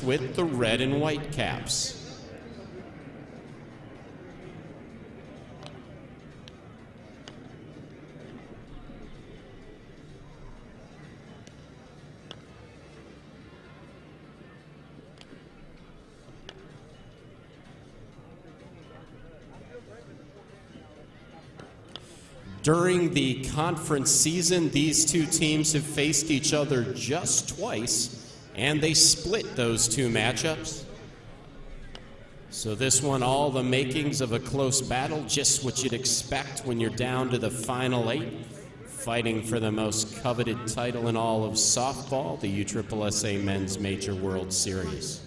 with the red and white caps. During the conference season, these two teams have faced each other just twice, and they split those two matchups. So this one, all the makings of a close battle, just what you'd expect when you're down to the final 8, fighting for the most coveted title in all of softball, the USSSA Men's Major World Series.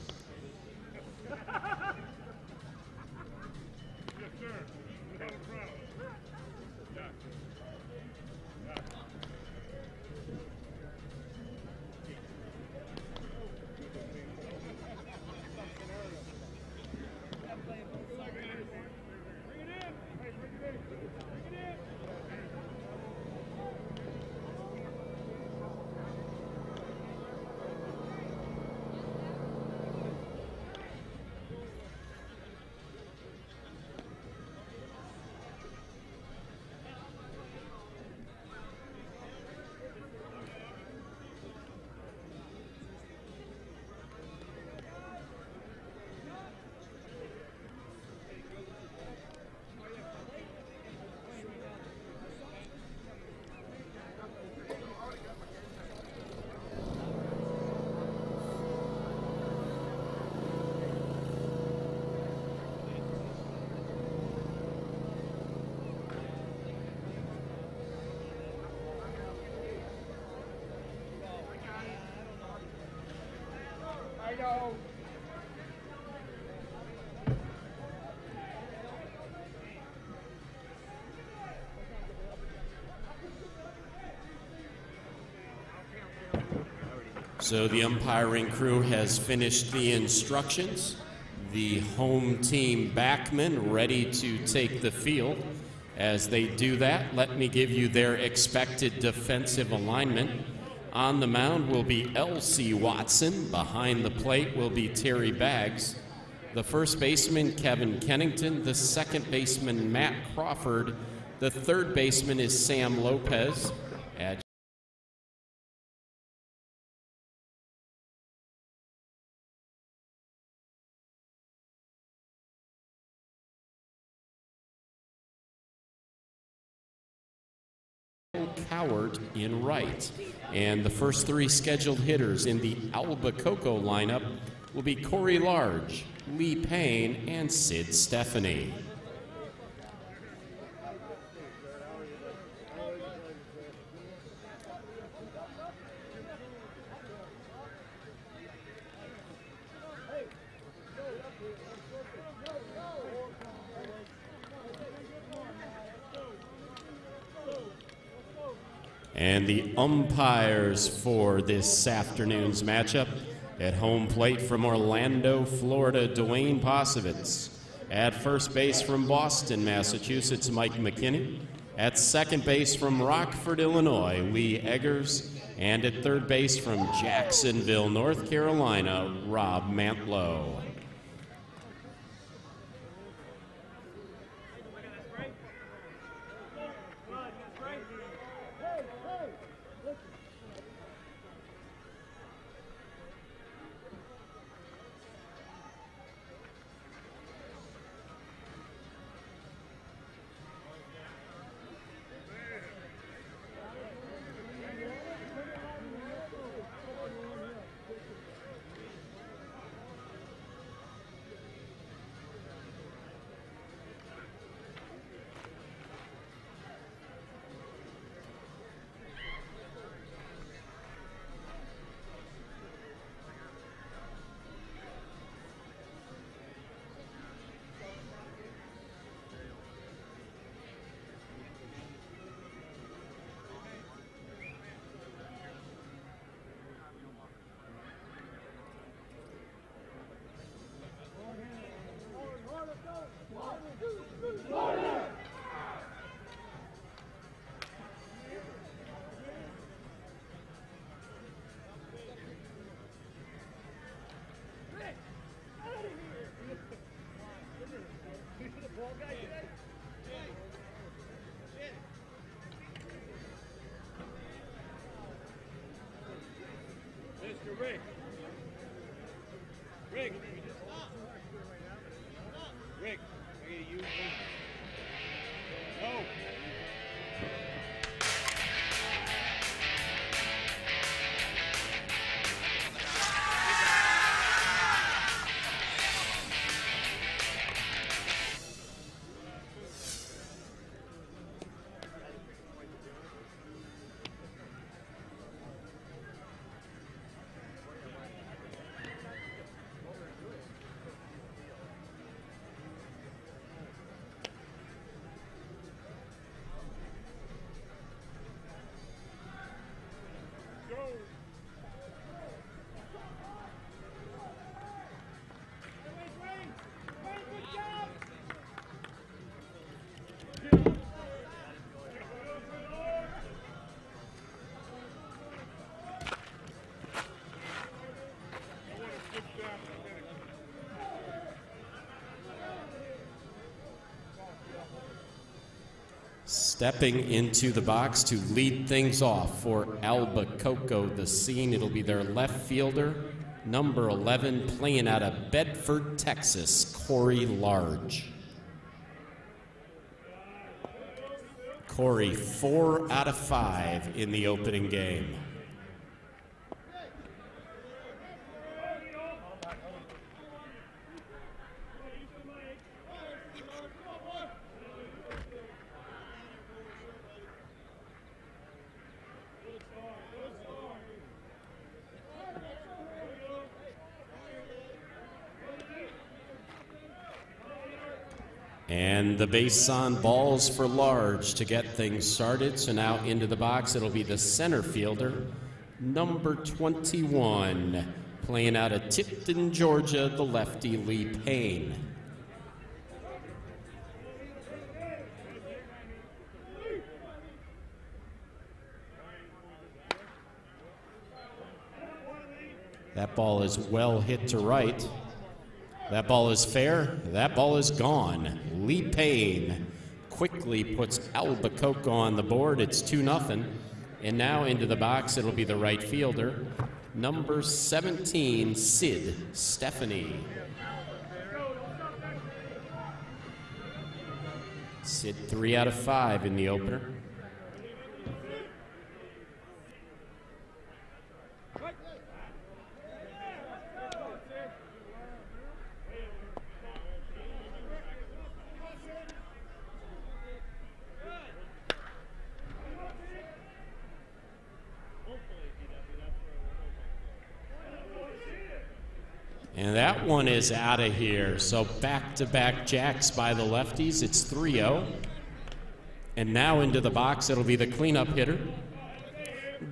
So the umpiring crew has finished the instructions. The home team Backman ready to take the field. As they do that, let me give you their expected defensive alignment. On the mound will be L.C. Watson. Behind the plate will be Terry Baggs. The first baseman, Kevin Kennington. The second baseman, Matt Crawford. The third baseman is Sam Lopez. Howard in right. And the first 3 scheduled hitters in the Albicocco lineup will be Corey Large, Lee Payne, and Sid Stephanie. And the umpires for this afternoon's matchup: at home plate from Orlando, Florida, Dwayne Posovitz. At first base from Boston, Massachusetts, Mike McKinney. At second base from Rockford, Illinois, Lee Eggers. And at third base from Jacksonville, North Carolina, Rob Mantlo. Stepping into the box to lead things off for Albicocco, the scene, it'll be their left fielder, number 11, playing out of Bedford, Texas, Corey Large. Corey, 4 out of 5 in the opening game. And the base on balls for Large to get things started. So now into the box, it'll be the center fielder, number 21, playing out of Tipton, Georgia, the lefty Lee Payne. That ball is well hit to right. That ball is fair. That ball is gone. Lee Payne quickly puts Albicocco on the board. It's 2-0. And now into the box, it'll be the right fielder, number 17, Sid Stephanie. Sid 3 out of 5 in the opener. And that one is out of here. So back-to-back jacks by the lefties. It's 3-0. And now into the box, it'll be the cleanup hitter,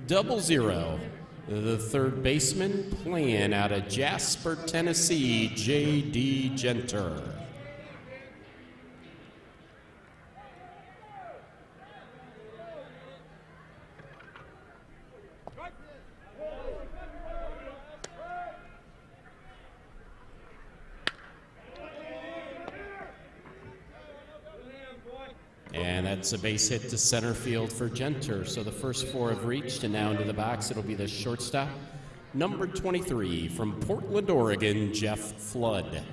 0-0. The third baseman playing out of Jasper, Tennessee, J.D. Genter. And that's a base hit to center field for Genter. So the first 4 have reached, and now into the box, it'll be the shortstop, number 23, from Portland, Oregon, Jeff Flood.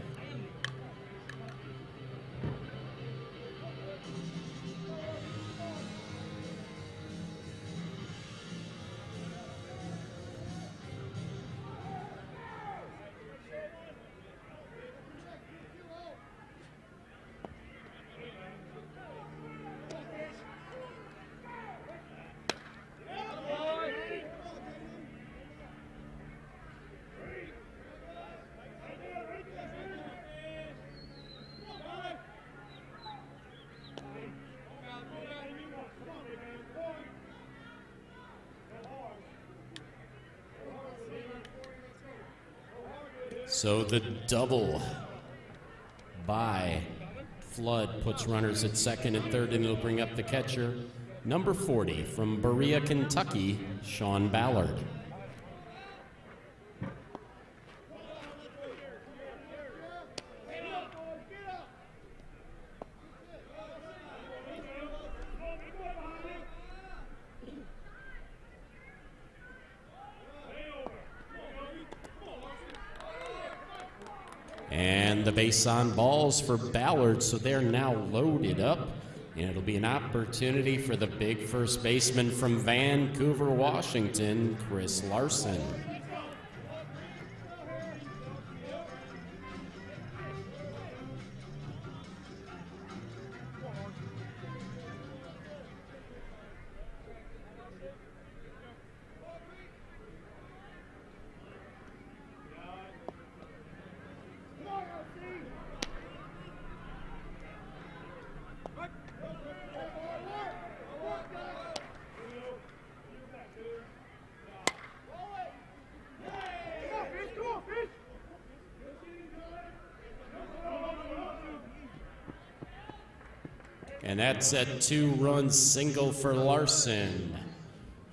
So the double by Flood puts runners at second and third, and it'll bring up the catcher, number 40, from Berea, Kentucky, Sean Ballard. And the base on balls for Ballard, so they're now loaded up. And it'll be an opportunity for the big first baseman from Vancouver, Washington, Chris Larson. And that's a 2-run single for Larson.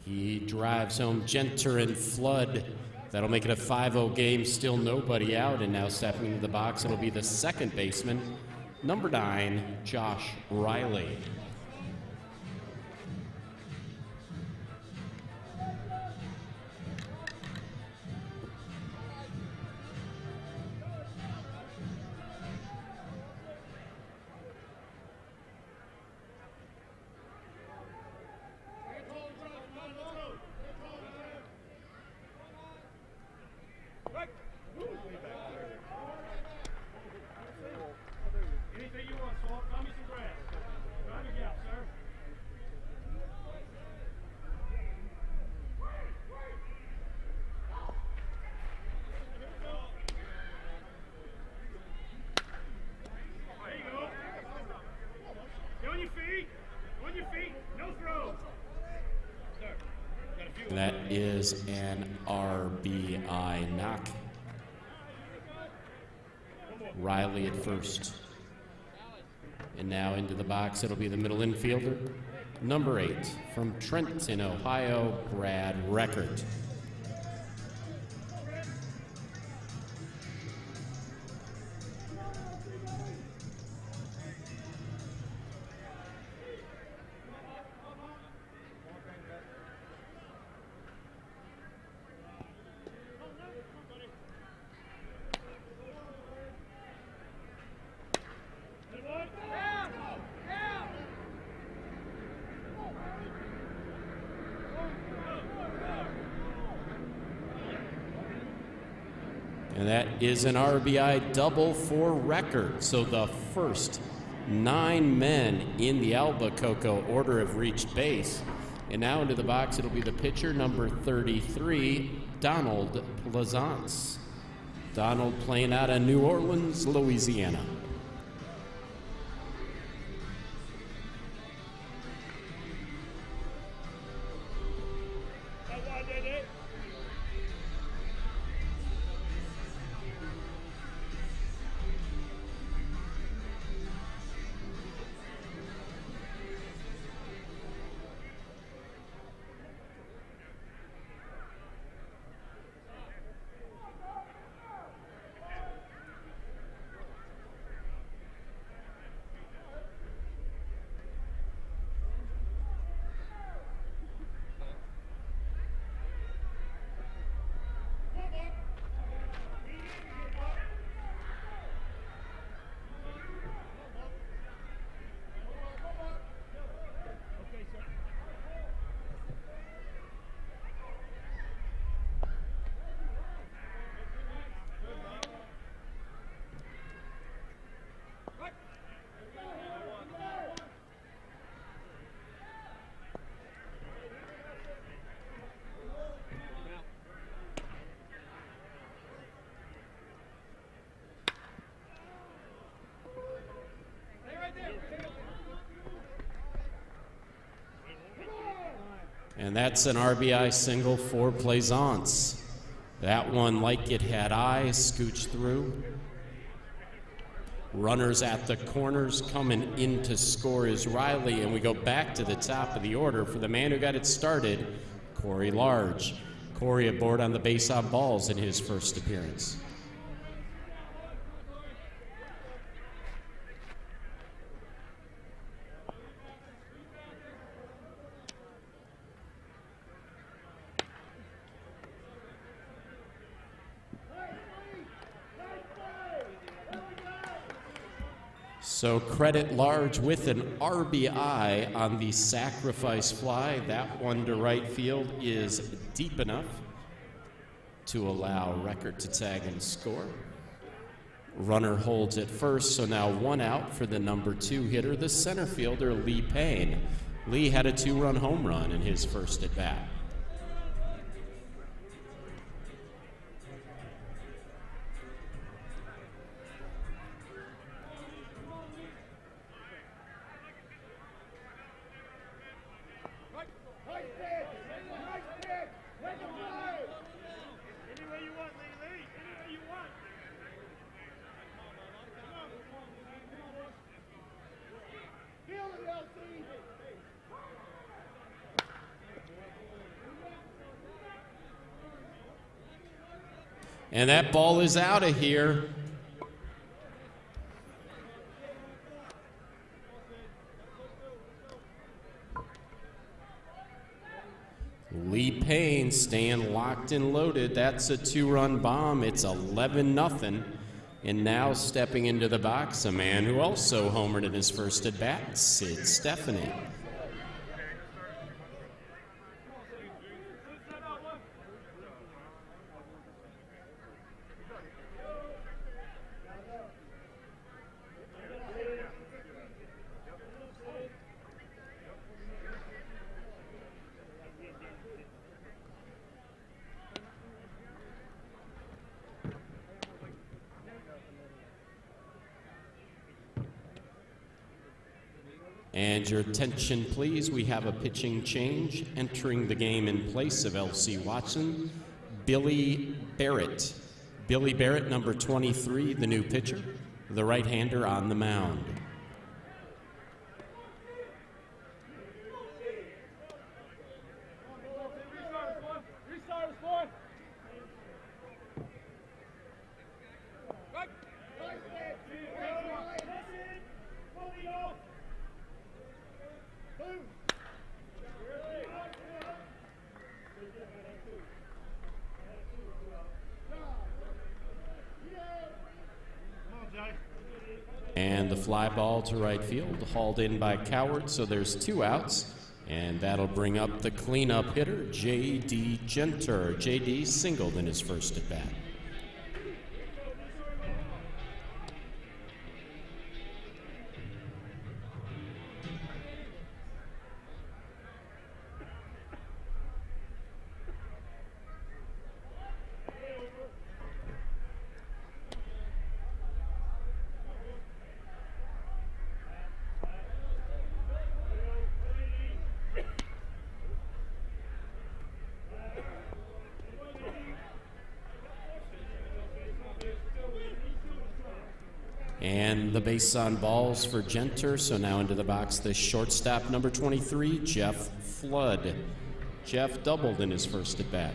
He drives home Genter and Flood. That'll make it a 5-0 game, still nobody out. And now stepping into the box, it'll be the second baseman, number 9, Josh Riley. That is an RBI knock. Riley at first. And now into the box, it'll be the middle infielder, number 8, from Trenton, Ohio, Brad Reckert. And that is an RBI double for Reckert. So the first 9 men in the Albicocco order have reached base. And now into the box, it'll be the pitcher, number 33, Donald Pleasance. Donald playing out of New Orleans, Louisiana. And that's an RBI single for Pleasance. That one, like it had eyes, scooched through. Runners at the corners, coming in to score is Riley, and we go back to the top of the order for the man who got it started, Corey Large. Corey aboard on the base on balls in his first appearance. So credit large with an RBI on the sacrifice fly. That one to right field is deep enough to allow Record to tag and score. Runner holds at first, so now one out for the number 2 hitter, the center fielder, Lee Payne. Lee had a 2-run home run in his first at bat. And that ball is out of here. Lee Payne staying locked and loaded. That's a 2-run bomb. It's 11-0. And now stepping into the box, a man who also homered in his first at bat, Sid Stephanie. And your attention, please. We have a pitching change. Entering the game in place of L.C. Watson, Billy Barrett. Billy Barrett, number 23, the new pitcher, the right-hander on the mound. And the fly ball to right field, hauled in by Coward, so there's 2 outs. And that'll bring up the cleanup hitter, J.D. Genter. J.D. singled in his first at bat. And the base on balls for Genter, so now into the box the shortstop, number 23, Jeff Flood. Jeff doubled in his first at bat.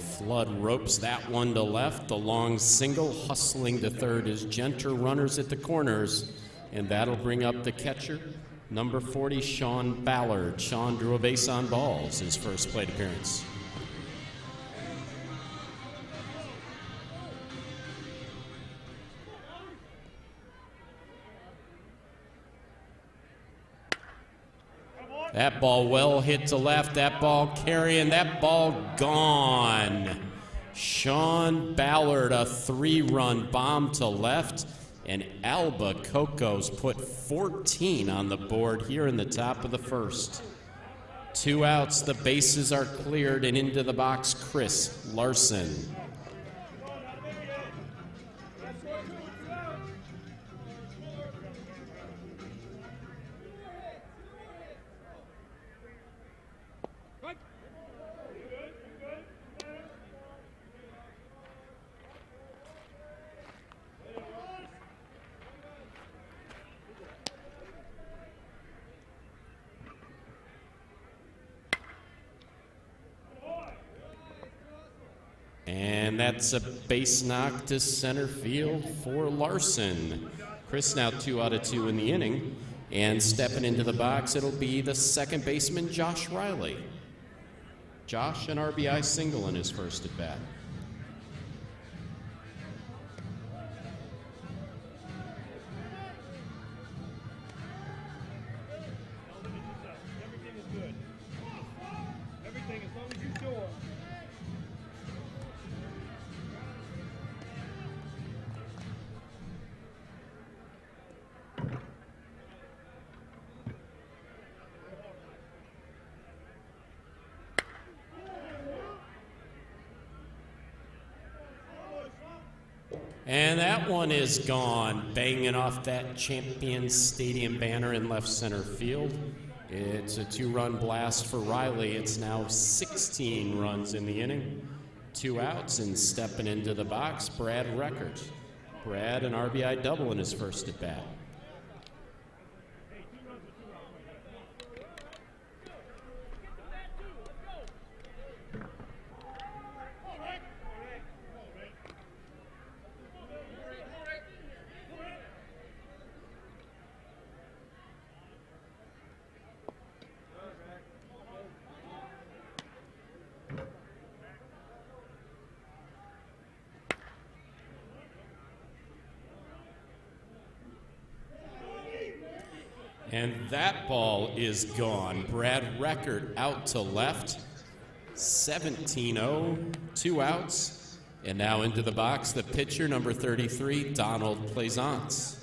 Flood ropes that one to left. The long single hustling to third is Genter. Runners at the corners, and that'll bring up the catcher, number 40, Sean Ballard. Sean drew a base on balls his first plate appearance. That ball well hit to left, that ball carrying, that ball gone. Sean Ballard, a 3-run bomb to left, and Albicocco's put 14 on the board here in the top of the first. 2 outs, the bases are cleared, and into the box, Chris Larson. And that's a base knock to center field for Larson. Chris now 2 out of 2 in the inning. And stepping into the box, it'll be the second baseman, Josh Riley. Josh, an RBI single in his first at bat. And that one is gone, banging off that Champions Stadium banner in left center field. It's a 2-run blast for Riley. It's now 16 runs in the inning, 2 outs, and stepping into the box, Brad Record. Brad, an RBI double in his first at bat. And that ball is gone. Brad Record out to left. 17-0, 2 outs. And now into the box, the pitcher, number 33, Donald Plaisance.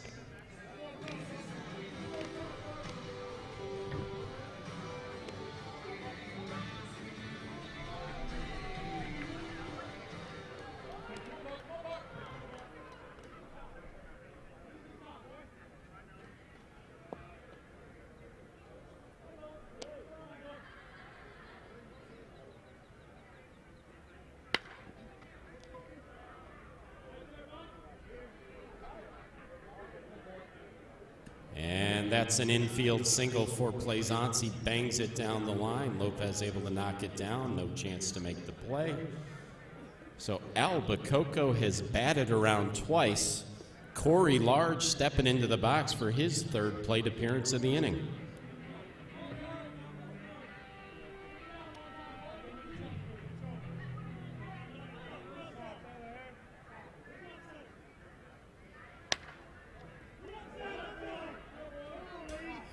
And that's an infield single for Plaisance. He bangs it down the line. Lopez able to knock it down. No chance to make the play. So Albicocco has batted around twice. Corey Large stepping into the box for his 3rd plate appearance of the inning.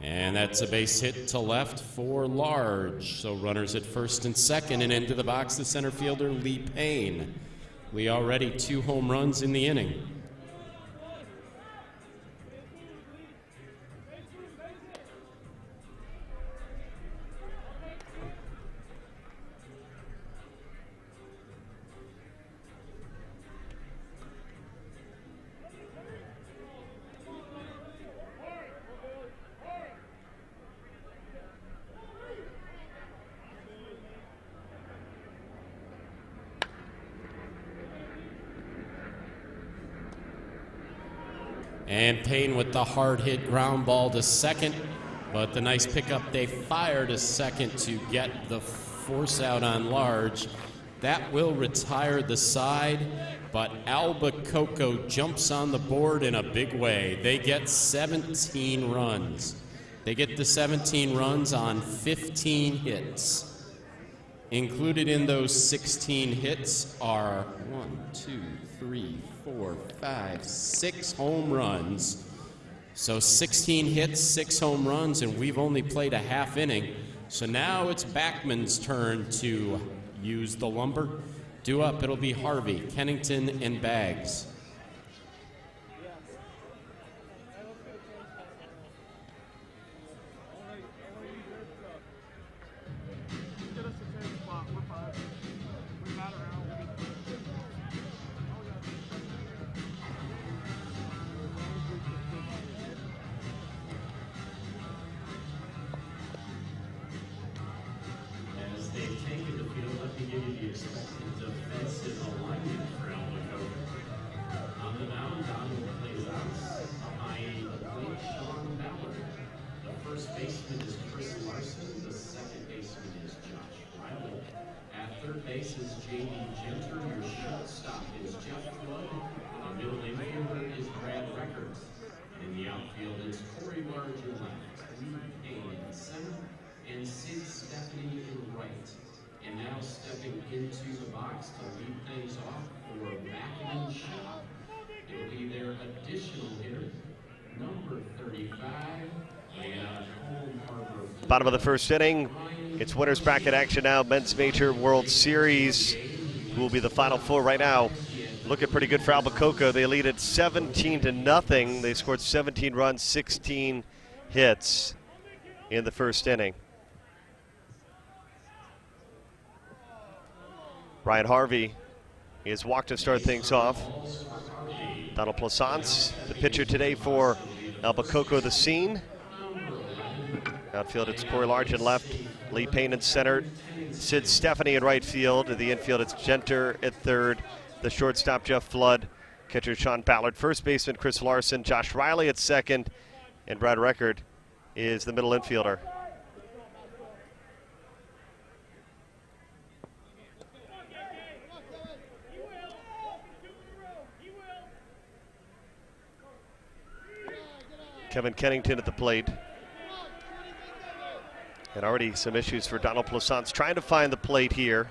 And that's a base hit to left for Large. So runners at first and second, and into the box, the center fielder, Lee Payne. Lee already 2 home runs in the inning. And Payne with the hard hit ground ball to second, but the nice pickup, they fire to second to get the force out on Large. That will retire the side, but Albicocco jumps on the board in a big way. They get 17 runs. They get the 17 runs on 15 hits. Included in those 16 hits are 1, 2, 3, 4, 5, 6 home runs. So 16 hits, 6 home runs, and we've only played a half inning. So now it's Backman's turn to use the lumber. Due up, it'll be Harvey, Kennington, and Baggs. base is J.D. Genter. Your shortstop is Jeff Flood. The middle infielder is Brad Records. In the outfield, it's Corey Large in left, Reed Payne in center, and Sid Stephanie in right. And now stepping into the box to lead things off for Backman Shop. It'll be their additional hitter, number 35. Bottom of the first inning. It's winners bracket action now. Men's Major World Series will be the Final Four right now. Looking pretty good for Albicocco. They lead at 17-0. They scored 17 runs, 16 hits in the first inning. Ryan Harvey is walked to start things off. Donald Plaisance, the pitcher today for Albicocco, the scene. Outfield, it's Corey Large in left, Lee Payne in center, Sid Stephanie in right field. In the infield, it's Genter at third, the shortstop, Jeff Flood, catcher Sean Ballard, first baseman Chris Larson, Josh Riley at second, and Brad Record is the middle infielder. Kevin Kennington at the plate. And already some issues for Donald Plaisance trying to find the plate here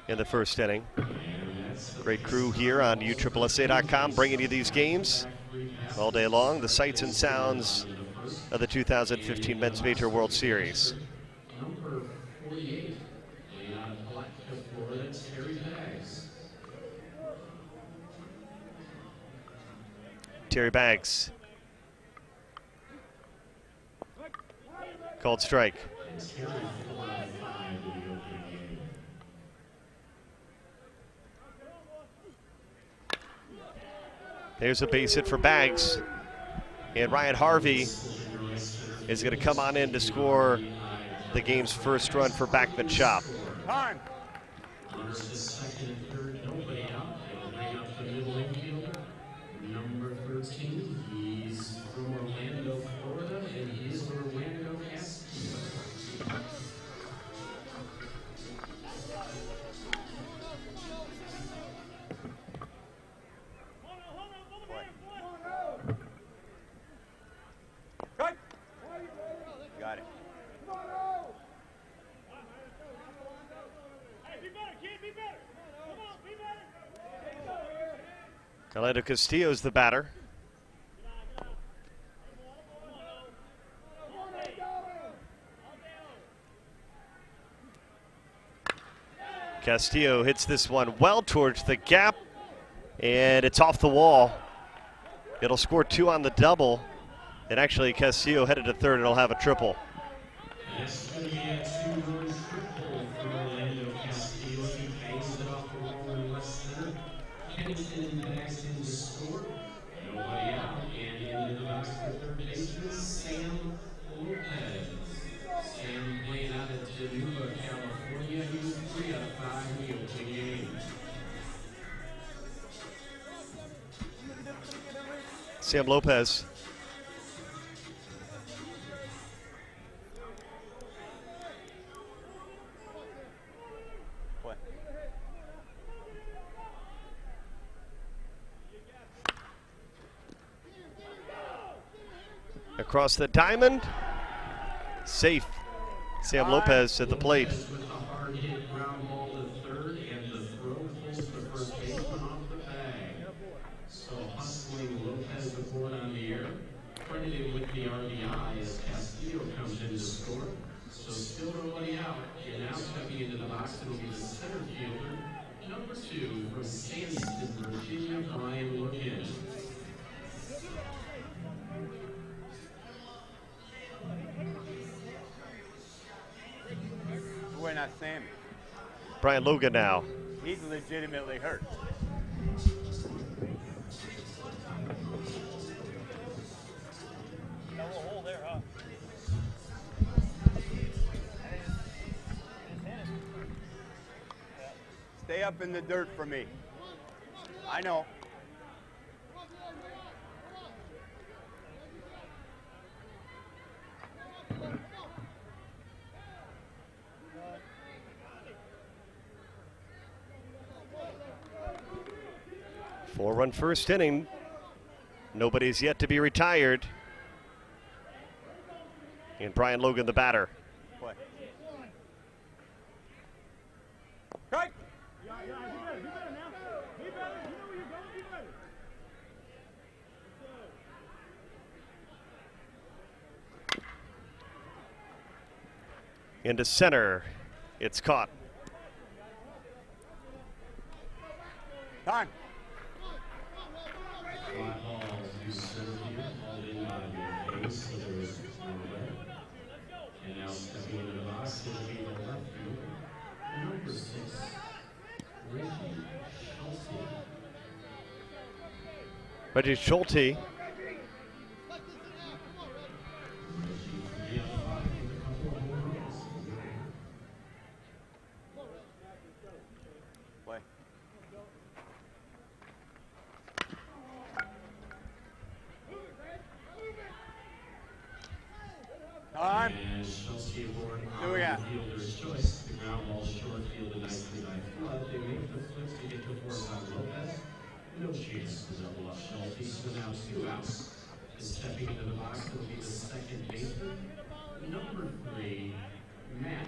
in the first inning. Great crew here on USSSA.com bringing you these games all day long. The sights and sounds of the 2015 Men's Major World Series. Number 48, Terry Baggs. Called strike. There's a base hit for Baggs. And Ryan Harvey is going to come on in to score the game's first run for Backman Shop. Time. Number 13, he's from Orlando, Florida, and he's Orlando Castillo. Cut. Got it. Orlando Castillo's the batter. Castillo hits this one well towards the gap, and it's off the wall. It'll score two on the double, and actually Castillo headed to third, and it'll have a triple. That's going to be a two-run triple for Orlando Castillo. He bangs it off the wall in left center. Kennington backs in to score. Nobody out. And into the box for third baseman, Sam Lopez. Sam playing out at Geneva, California. He was 3 out of 5 in the opening game. Sam Lopez. Across the diamond, safe. Sam Lopez at the plate. With a hard hit ground ball to third, and the throw pulls the first baseman off the bag. So hustling Lopez aboard on the air, credited with the RBI as Castillo comes in to score. So still nobody out, and now stepping into the box, it'll be the center fielder, number 2 from Sandston, Virginia, Brian Logan. We're not Sammy. Brian Logan now. He's legitimately hurt. No hole there, huh? Stay up in the dirt for me. I know. 4-run first inning. Nobody's yet to be retired. And Brian Logan, the batter. Play. Right. Into center. It's caught. Time. And now stepping into the box will be the left fielder, number 6, Reggie Schulte. Play. Time. And Chelsea aboard Who we got? fielder's choice. The ground ball short fielded nicely by Flood. They make the flips to get to fourth on Lopez. No chance to double up Chelsea. So now 2 outs. And stepping into the box will be the second baseman, number 3, Matt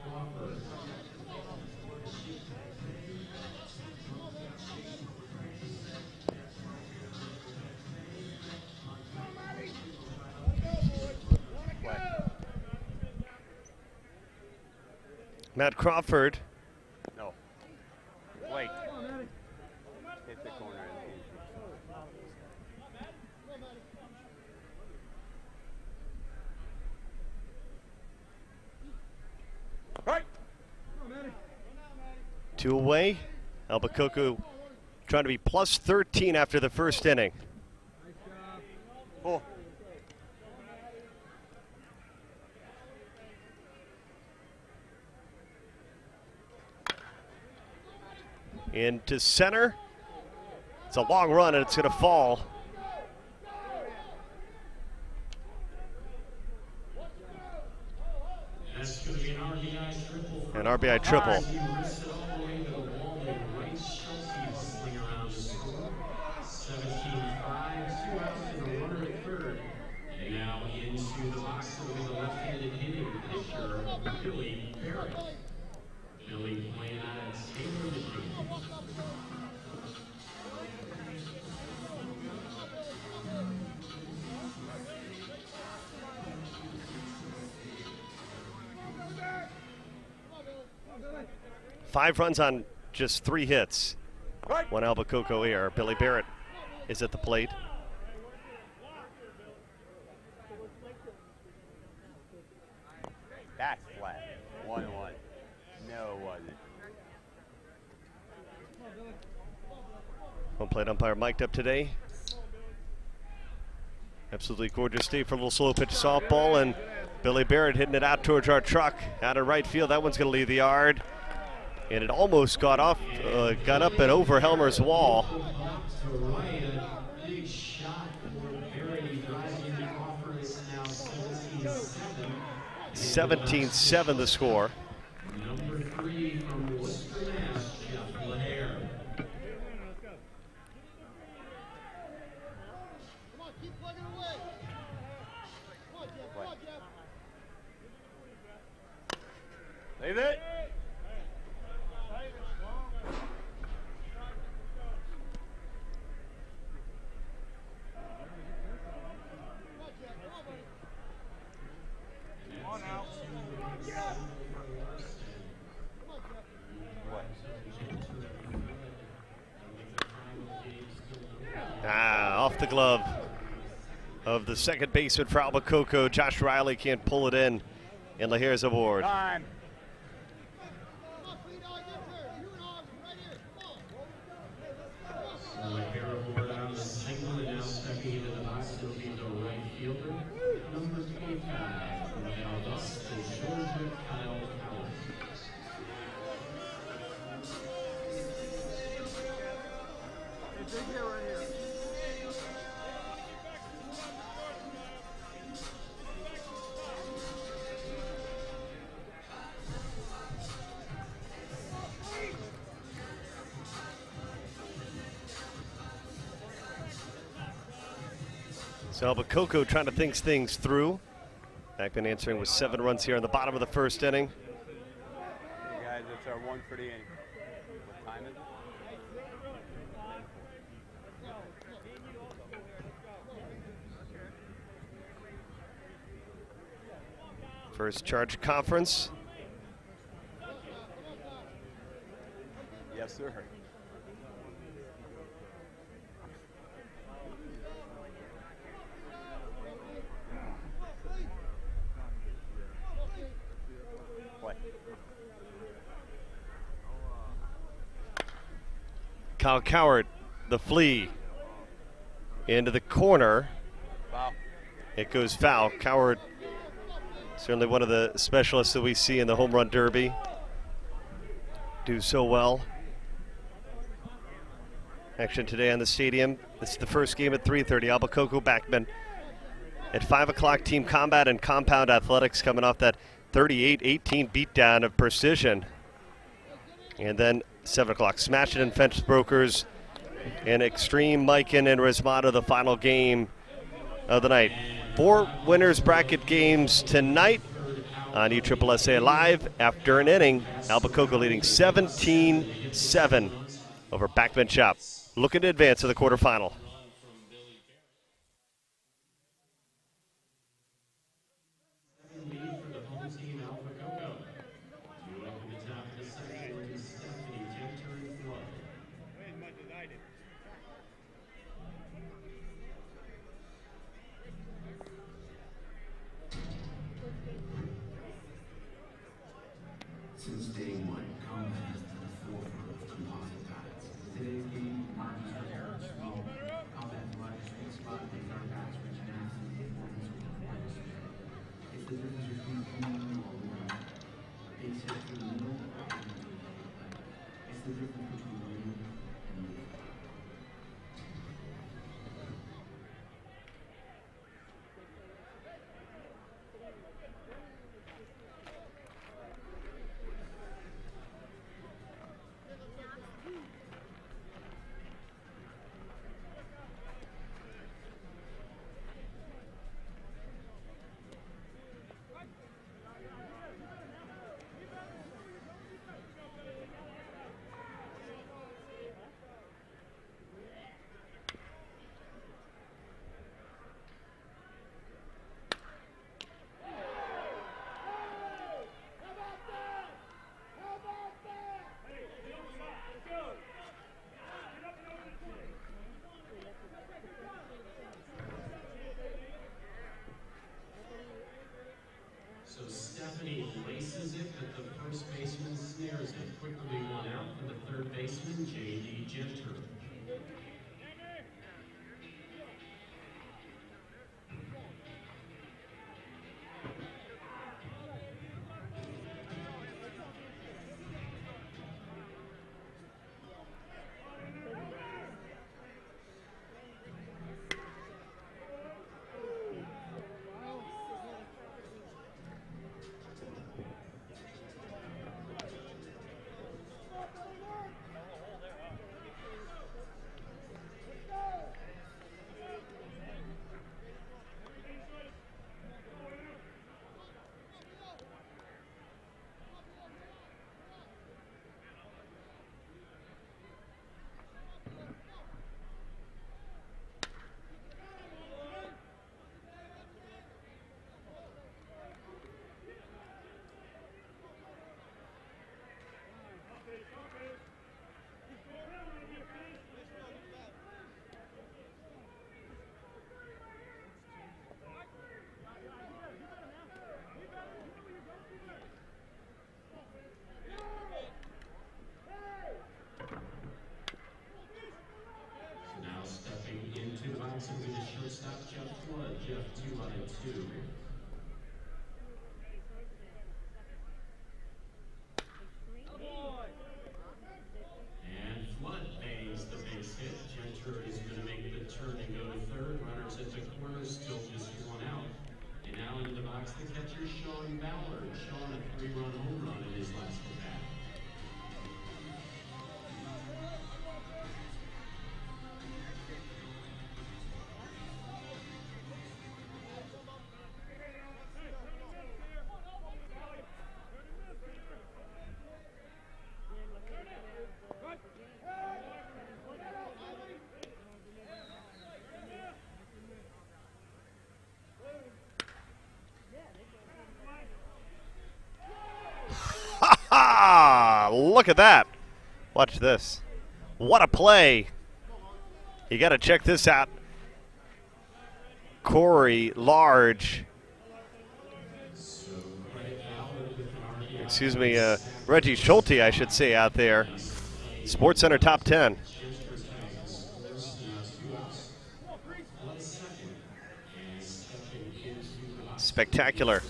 Crawford. Matt Crawford. No. Wait. Hit the corner. Right. 2 away. Albicocco trying to be plus 13 after the first inning. Oh. Into center. It's a long run and it's going to fall. That's going to be an RBI triple. An RBI triple. He rips it all the way to the wall. They right Chelsea to sling around to score. 17-5, 2 outs and a runner at third. And now into the box will be the left-handed hitting pitcher, Billy Barrett. Billy playing out at Taylor, Michigan. Five runs on just 3 hits. Right. One Albicocco here. Billy Barrett is at the plate. That's flat. 1-1. No, it wasn't. Home plate umpire mic'd up today. Absolutely gorgeous day for a little slow pitch softball, and Billy Barrett hitting it out towards our truck out of right field. That one's going to leave the yard, and it almost got off, got up and over Helmer's wall. 17-7 the score. Number 3 from Worcester, Mass, Jeff Lahair. Leave it. Off the glove of the second baseman for Albicocco. Josh Riley can't pull it in, and Lahair's aboard. Time. Lahair aboard on the single, and now stepping into the box will be the right fielder, number 25 from Valdosta, Georgia, Kyle Collins. So Albicocco trying to think things through. Backman answering with 7 runs here in the bottom of the first inning. Hey guys, it's our 1 for the inning. What time is it? First charge conference. Yes, sir. What? Kyle Coward, the flea, into the corner. Wow. It goes foul. Coward, certainly one of the specialists that we see in the home run derby, do so well. Action today on the stadium. This is the first game at 3:30. Albicocco Backman. At 5 o'clock, Team Combat and Compound Athletics coming off that 38-18 beatdown of Precision. And then 7 o'clock, Smash It and Fence Brokers and Extreme Mikan and Rismata, the final game of the night. 4 winners bracket games tonight on USSSA Live. After an inning, Albicocco leading 17-7 over Backman Shop. Looking to advance to the quarterfinal. Since day one, Combat has been the forefront of composite bats. Today's game marches repairs. Well, Combat's largest sweet spot is our bats, which mass and performance over points. It's the difference between home run or run. A base hit through the middle or a play. It's the difference between winning and losing. So Stephanie laces it, but the first baseman snares it. Quickly one out, and the third baseman, J.D. Genter. With the shortstop, Jeff Flood. Jeff 2 on 2. And Flood bangs the base hit. Genter is going to make the turn and go to third. Runners at the corner, still just one out. And now into the box, the catcher, Sean Ballard. Sean, a 3-run home run in his last at-bat. Look at that. Watch this. What a play. You got to check this out. Corey Large. Excuse me, Reggie Schulte, I should say, out there. SportsCenter top 10. Spectacular.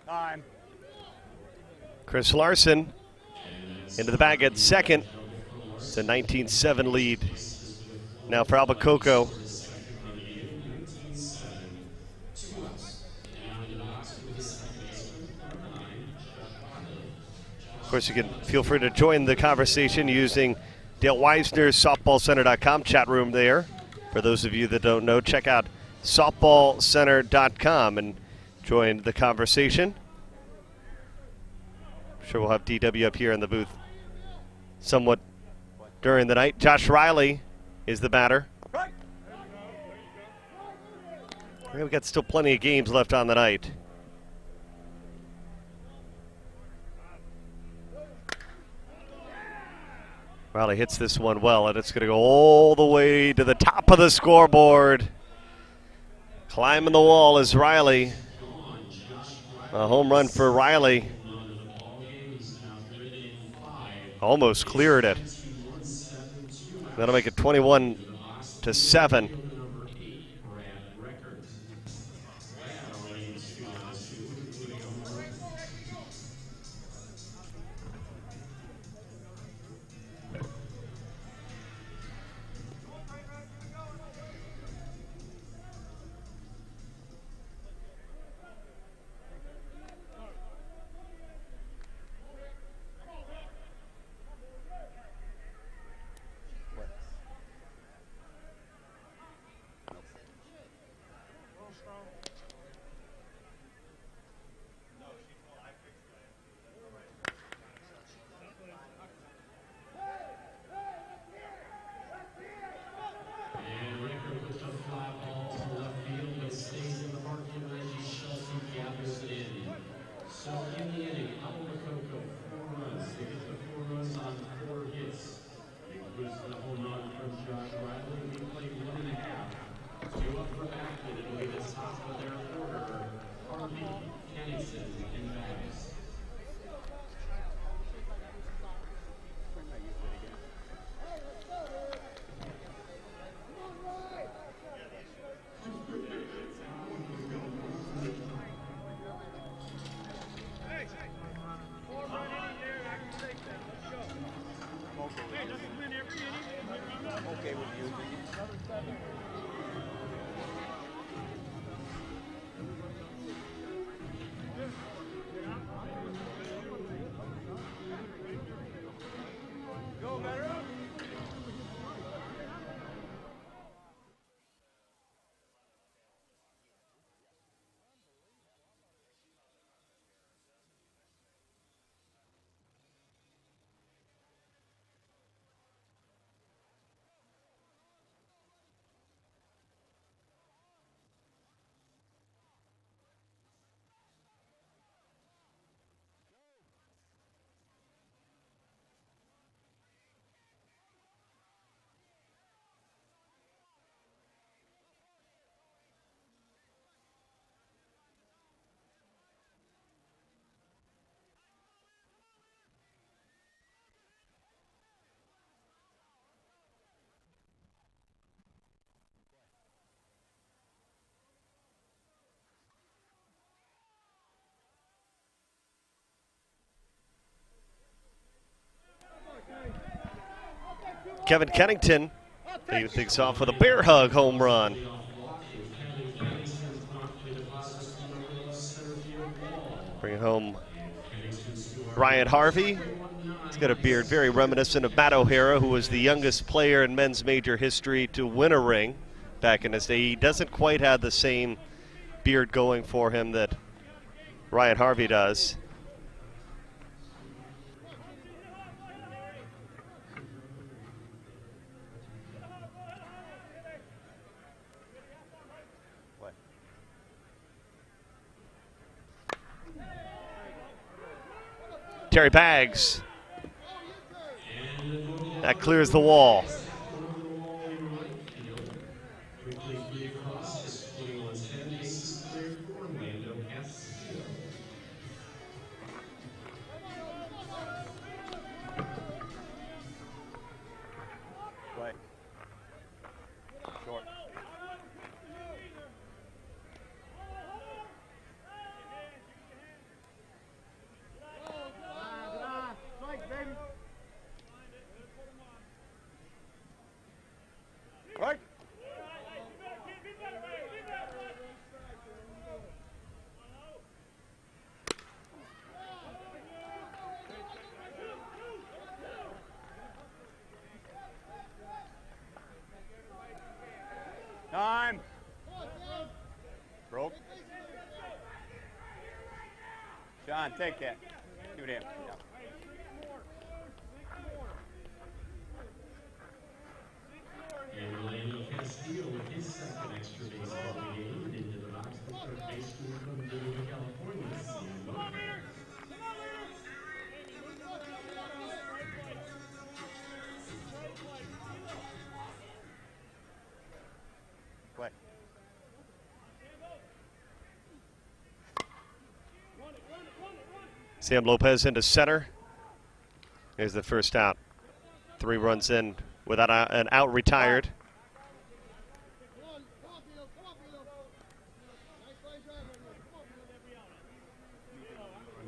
Time. Chris Larson into the bag at second. It's a 19-7 lead. Now for Albicocco. Of course, you can feel free to join the conversation using Dale Weisner's softballcenter.com chat room there. For those of you that don't know, check out softballcenter.com and join the conversation. I'm sure we'll have DW up here in the booth somewhat during the night. Josh Riley is the batter. We've got still plenty of games left on the night. Riley hits this one well, and it's going to go all the way to the top of the scoreboard. Climbing the wall is Riley. A home run for Riley. Almost cleared it. That'll make it 21-7. So in the inning, Albicocco 4 runs. They get the 4 runs on 4 hits. Includes the home run from Josh Riley. We played 1.5. 2 up for Backman. It'll be the top of their order. Harvey, Kennington, and Bags. Okay with you. Go, better. Kevin Kennington leading things off with a bear hug home run. Bringing home Ryan Harvey. He's got a beard very reminiscent of Matt O'Hara, who was the youngest player in men's major history to win a ring back in his day. He doesn't quite have the same beard going for him that Ryan Harvey does. Terry Baggs. That clears the wall. Play. Short. Right. Time. Broke. John, take that. Give it him. Yeah. And Orlando Castillo with his second extra base of the game, and into the box, the third baseman from Domingo, California, Sam Lopez. Play. Sam Lopez into center. Here's the first out. 3 runs in without an out retired.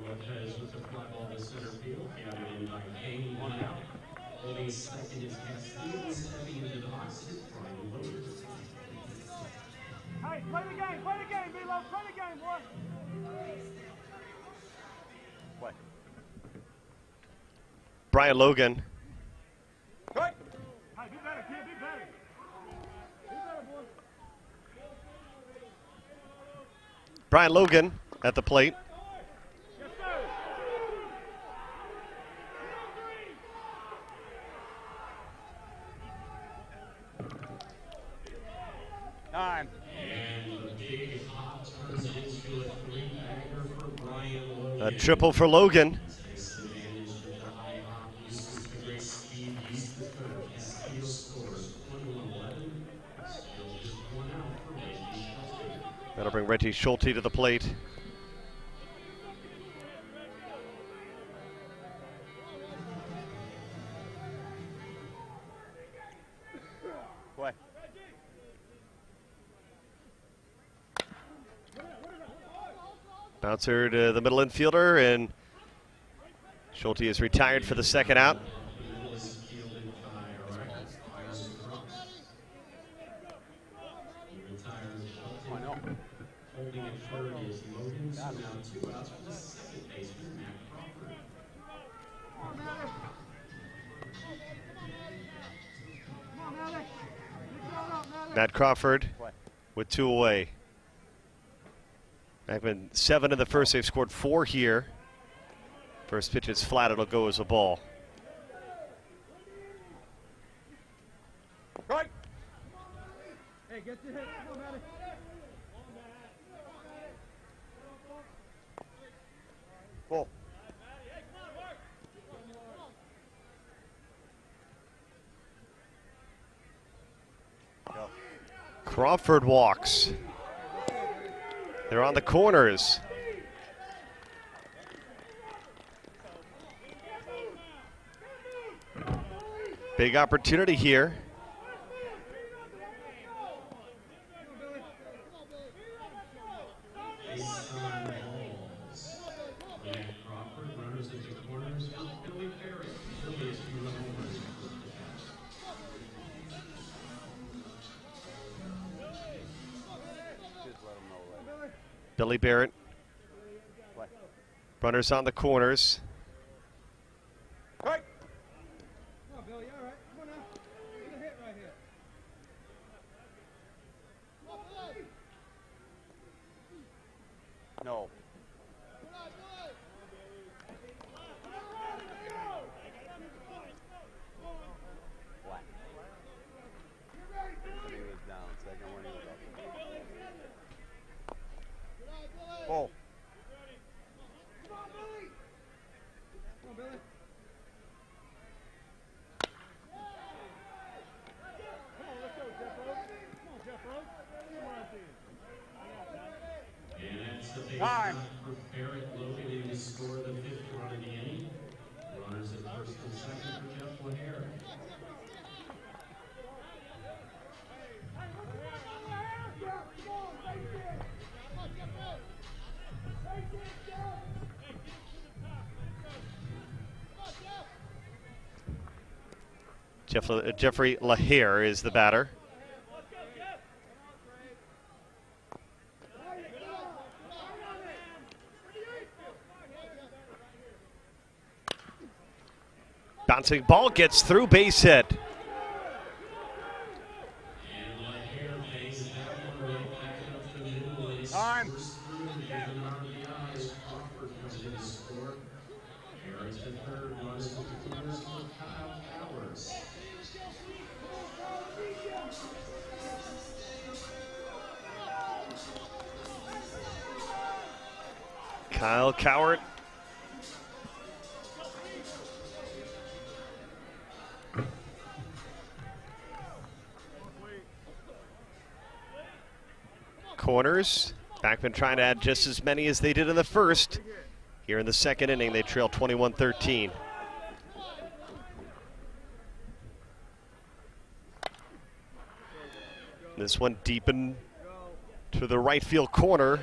Lopez with the fly ball to center field, gathered in by Kane, 1 out. Holding second is Castillo, stepping into the box is Brian Logan. Hey, play the game, B-Lo, play the game, boy. Play. Brian Logan. Right. Hey, be better, kid, be better. Be better, boy. Brian Logan at the plate. Yes, sir. Time. And the big hop turns it into a 3-bagger for Brian Logan. A triple for Logan. Takes advantage of the high hop, uses the great speed, beats the third. Castillo scores 21-11. Still just 1 out for Reggie Schulte. That'll bring Reggie Schulte to the plate. Play. Bouncer to the middle infielder, and Schulte is retired for the second out. I know. Holding at third is Logan, so now 2 outs for the second baseman, Matt Crawford. Matt Crawford Play. with 2 away. Backman 7 in the first. They've scored 4 here. First pitch is flat. It'll go as a ball. Right. Hey, get your hit. Come on, Matty. Full. Go. Crawford walks. They're on the corners. Big opportunity here. Matt Crawford runners at the corners for Billy Barrett. Billy is 2 run homers. Just let him know later. Billy Barrett. Play. Runners on the corners. Right. Come on, Billy, all right. Come on now. Get a hit right here. No. Flat. When he was down, second when he was up. Full. Jeffrey LaHare is the batter. Bouncing ball gets through, base hit. Time. Kyle Cowart. Corners. Backman trying to add just as many as they did in the first. Here in the second inning, they trail 21-13. This one deep in to the right field corner,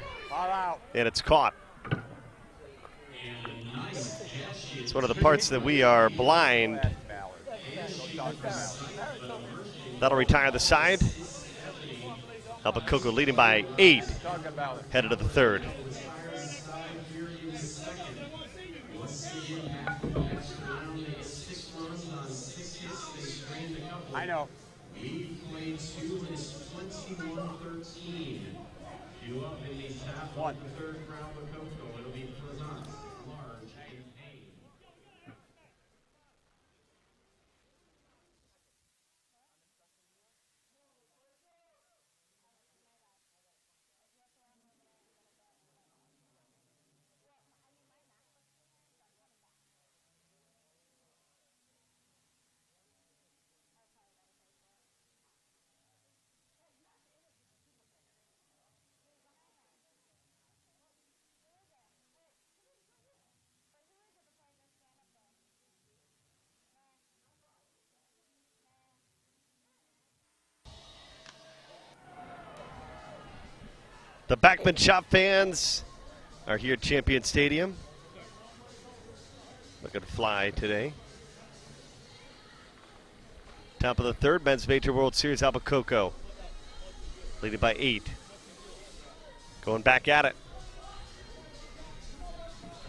and it's caught. It's one of the parts that we are blind. That'll retire the side. Albicocco leading by 8, headed to the third. I know. One. The Backman Shop fans are here at Champion Stadium. Looking to fly today. Top of the third, Men's Major World Series, Albicocco. Leading by 8. Going back at it.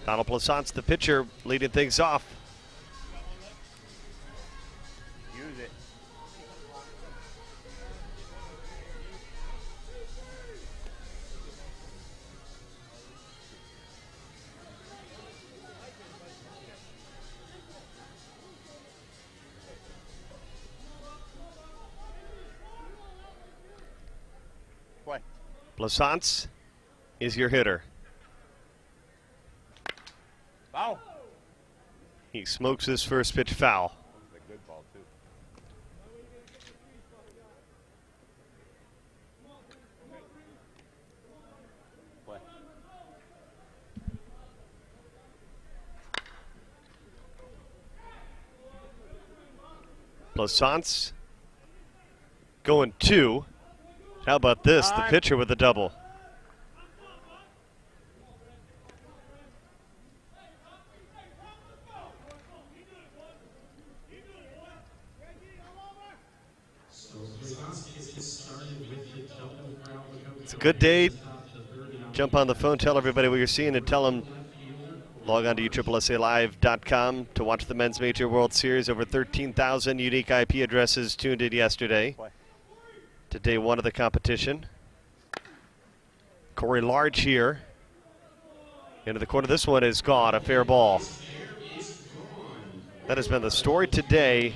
Donald Plaisance, the pitcher, leading things off. Use it. Play. Plaisance is your hitter. Foul. He smokes his first pitch foul. That's a good ball, too. Play. Plaisance going 2. How about this? The pitcher with a double. It's a good day. Jump on the phone, tell everybody what you're seeing, and tell them log on to USSSALive.com to watch the Men's Major World Series. Over 13,000 unique IP addresses tuned in yesterday to day 1 of the competition. Corey Large here. Into the corner. This one is gone. A fair ball. That has been the story today.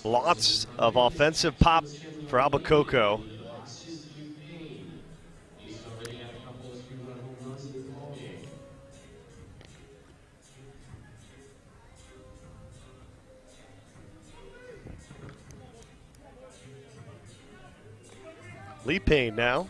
Lots of offensive pop for Albicocco. Lee Payne now.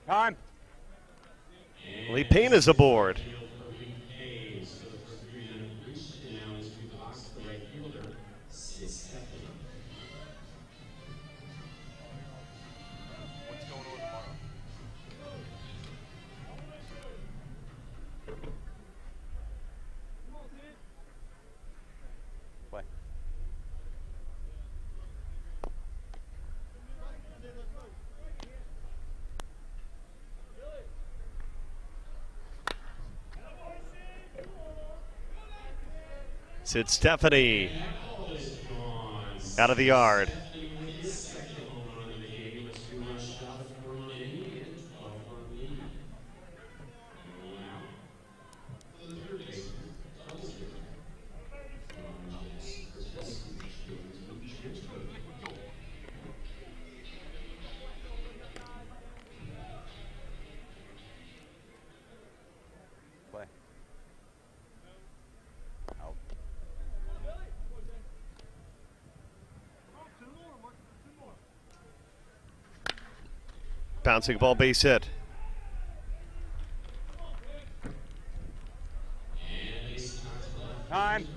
Time. Lee Payne is aboard. Sid Stephanie out of the yard. Play. Out. Bouncing ball, base hit. Time.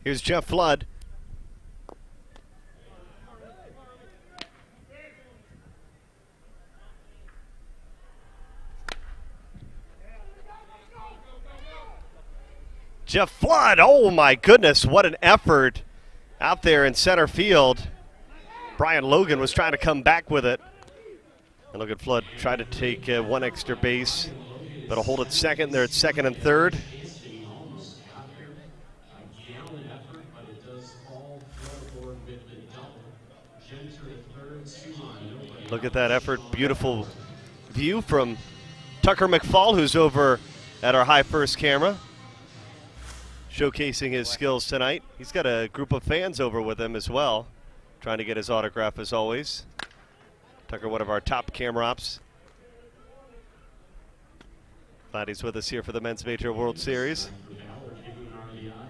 Here's Jeff Flood. Jeff Flood, oh my goodness, what an effort out there in center field. Brian Logan was trying to come back with it. And look at Flood, try to take one extra base, but a hold at second. They're at second and third. Look at that effort. Beautiful view from Tucker McFall, who's over at our high first camera, showcasing his skills tonight. He's got a group of fans over with him as well, trying to get his autograph as always. Tucker, one of our top camera ops. Glad he's with us here for the Men's Major World Series.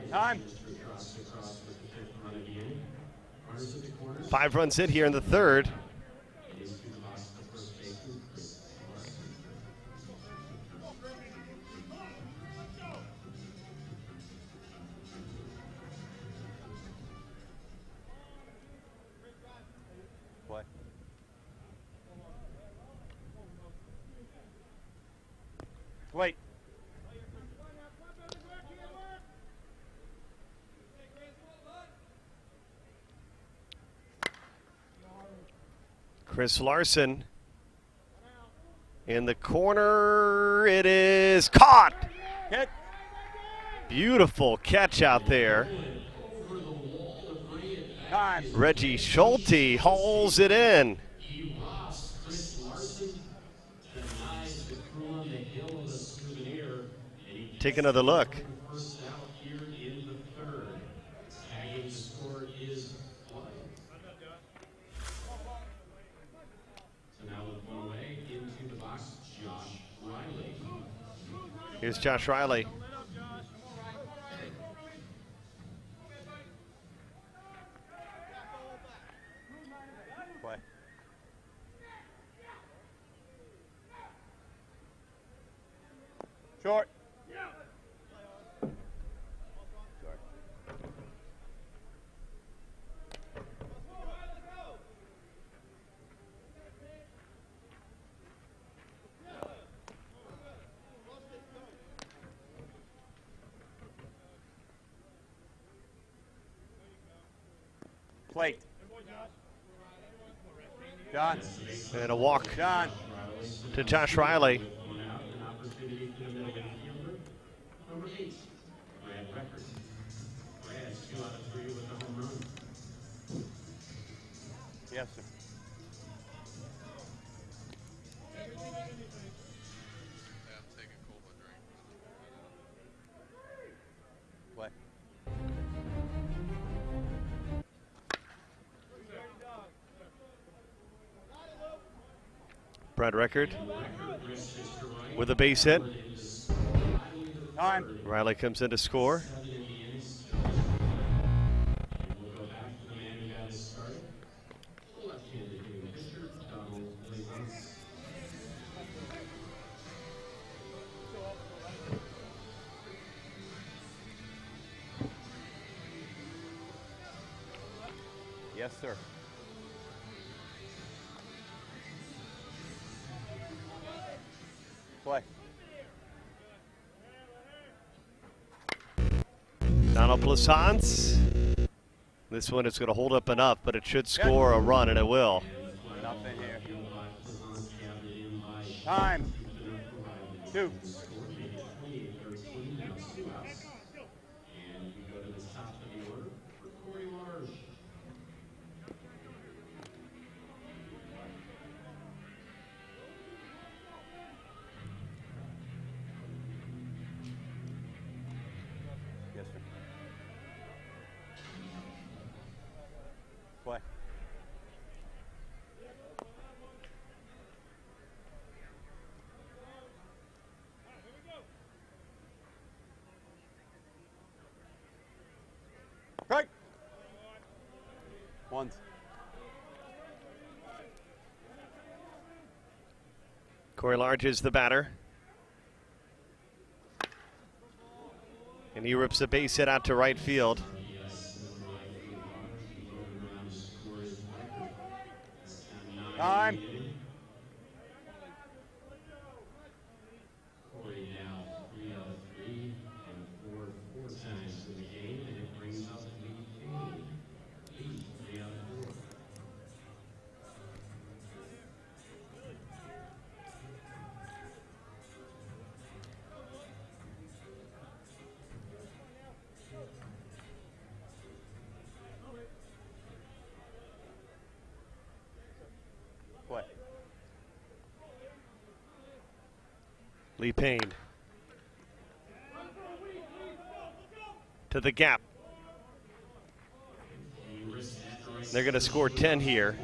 Time. 5 runs in here in the third. Play. Wait. Chris Larson in the corner. It is caught. Hit. Beautiful catch out there. Time. Reggie Schulte hauls it in. Take another look. Here's Josh Riley. Play. Short. Sorry. Plate. John. And a walk John. to Josh Riley. Yes, sir. Play. Brad Record with a base hit. Time. Riley comes in to score. Yes, sir. Donald Plaisance. This one is going to hold up enough, but it should score a run, and it will. Nothing here. Time. 2. Yes, sir. Play. Right. Ones. Corey Large is the batter. And he rips a base hit out to right field. Time. Corey now 3 out of 3 and 4 times for the game, and it brings up Lee Payne. 3 out of 4. Play. Lee Payne to the gap. They're going to score 10 here.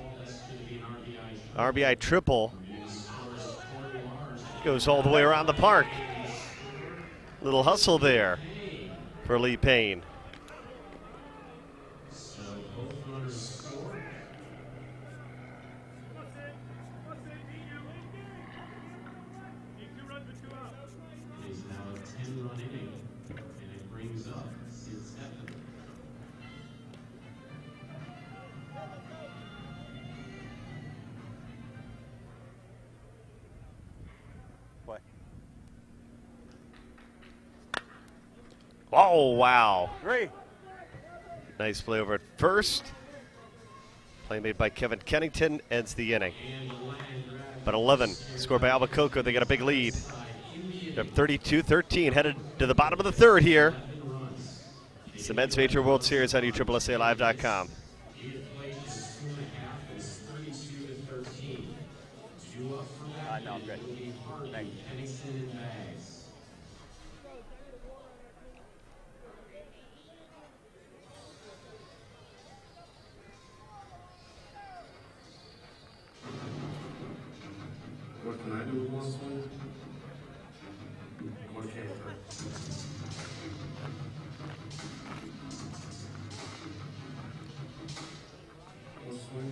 RBI triple. Goes all the way around the park. Little hustle there for Lee Payne. So both runners score. It is now a 10-run inning, and it brings up Sid Stephan. Play. Oh, wow. 3. Nice play over at first. Play made by Kevin Kennington ends the inning. But 11 scored by Albicocco. They got a big lead. They're 32-13, headed to the bottom of the third here. It's the Men's Major World Series on USSSALive.com. No, I'm good. Thank you. What can I do with one swing? What can I? One swing.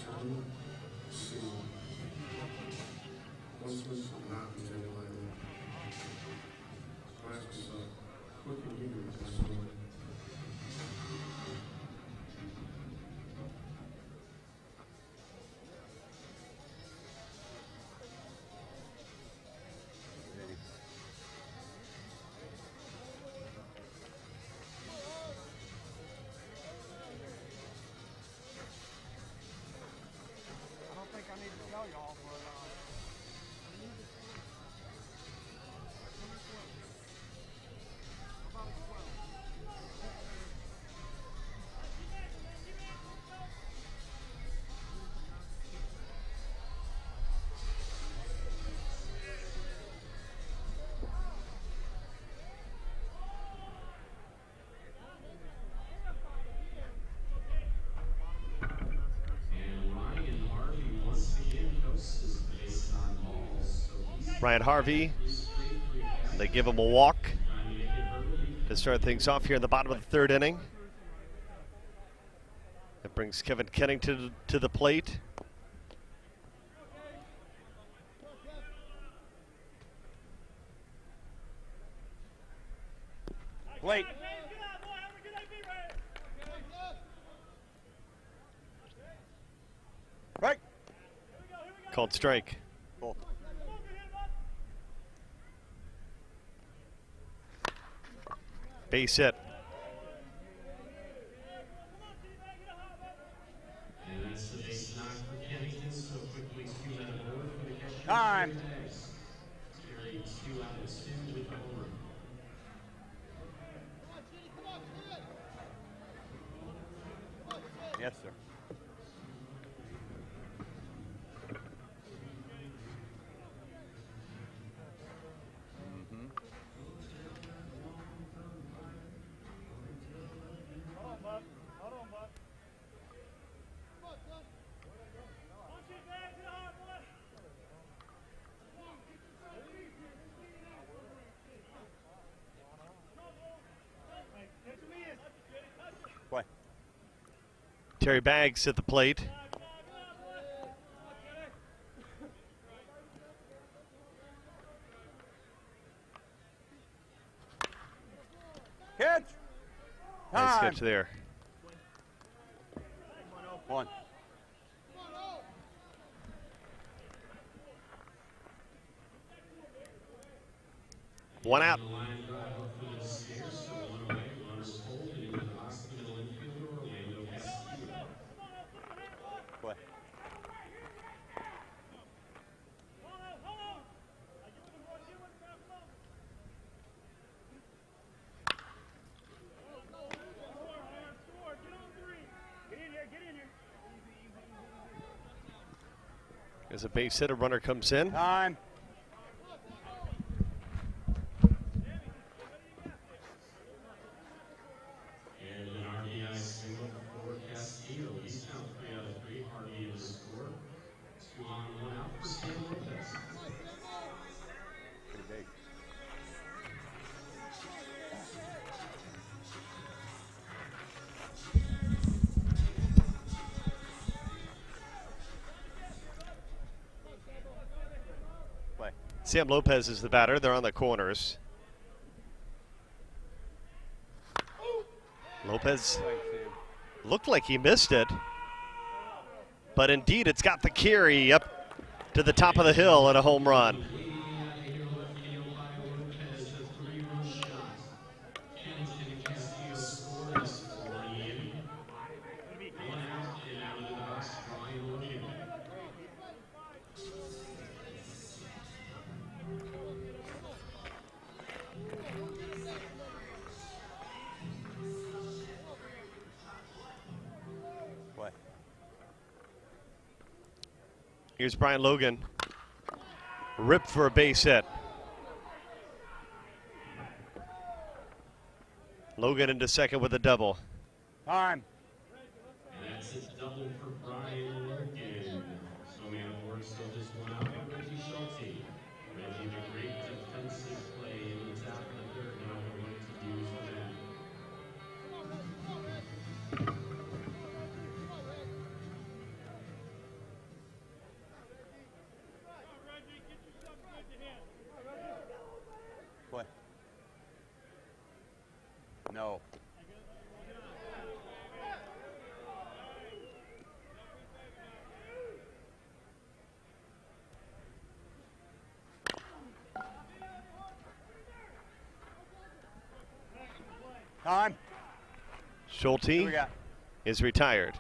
Turn. See. One swing will not be taken lightly. Ask yourself, what can you do with this swing? I don't think I need to tell y'all, but about a 12. And Ryan Harvey once again coasts his base on balls. So he's Ryan Harvey, they give him a walk to start things off here in the bottom of the third inning. That brings Kevin Kennington to the plate. Late. Right. Called strike. Cool. Base hit. And that's the base knock for Kennington, so quickly 2 men aboard for the catcher. Time. Terry 2 out of 2 with the home run. Yes, sir. Play. Terry Baggs at the plate. Catch. Nice Time. catch there. 1. One out. Line drive up for the stairs, so 1 away. Runners hold it into the box. Middle infielder Orlando Castillo. Play. As a base hit, a runner comes in. Time. And an RBI single for Castillo. He's now 3 out of 3. Harvey to score. 2 on, 1 out for Sam Lopez. Pretty big. Play. Sam Lopez is the batter. They're on the corners. Lopez Play, Sam. looked like he missed it, but indeed it's got the carry up to the top of the hill and a home run. Play. Here's Brian Logan, ripped for a base hit. Logan into second with a double. Time. And that's a double for Brian Logan. So man aboard, still just 1 out for Reggie Schulte. Reggie with great defensive play in the top of the 3rd. Now we're going to use the man. Play. No. Time. What we Schulte got? is retired.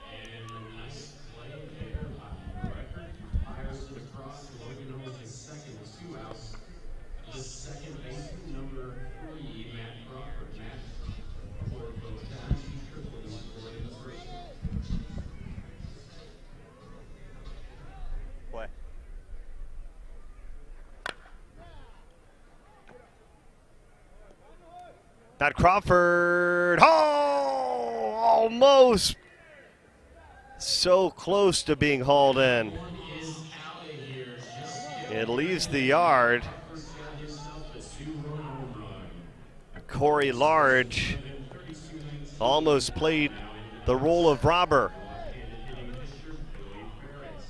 And a nice play there by Record. Fires it across. Logan holds his second with 2 outs. The second baseman, number 3, Matt Crawford. Matt scored both times. He tripled and scored in the first one. Play. Not Crawford. Oh, almost so close to being hauled in. One is out of here. Just It leaves the yard. Crawford's got himself a 2-run home run. Corey Large almost played the role of robber. Left-handed hitting pitcher, Billy Perez.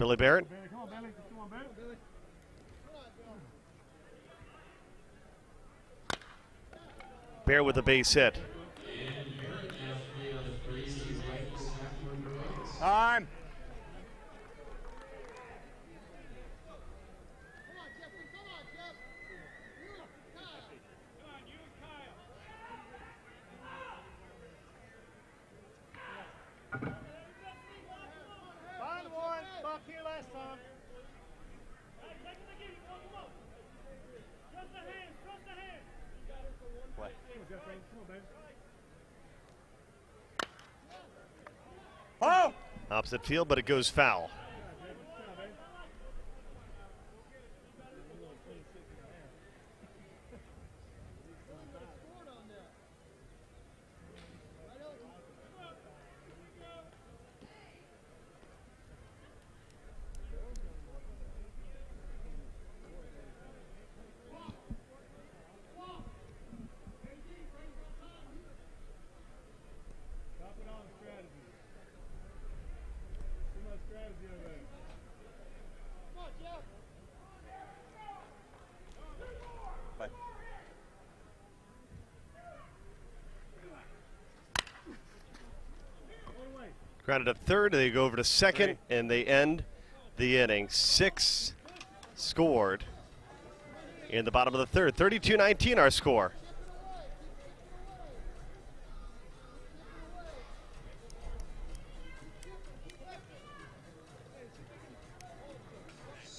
Billy Barrett. Billy, come on, Billy. Come on, Billy. Barrett with a base hit. Time. Find one. Buck here last time. Play. Come on, baby. Oh! Opposite field, but it goes foul. Stop it on strategy. Too much strategy over there. Come on, Jeff. Play. Grounded at third, they go over to second, and they end the inning. 6 scored in the bottom of the third. 32-19 our score.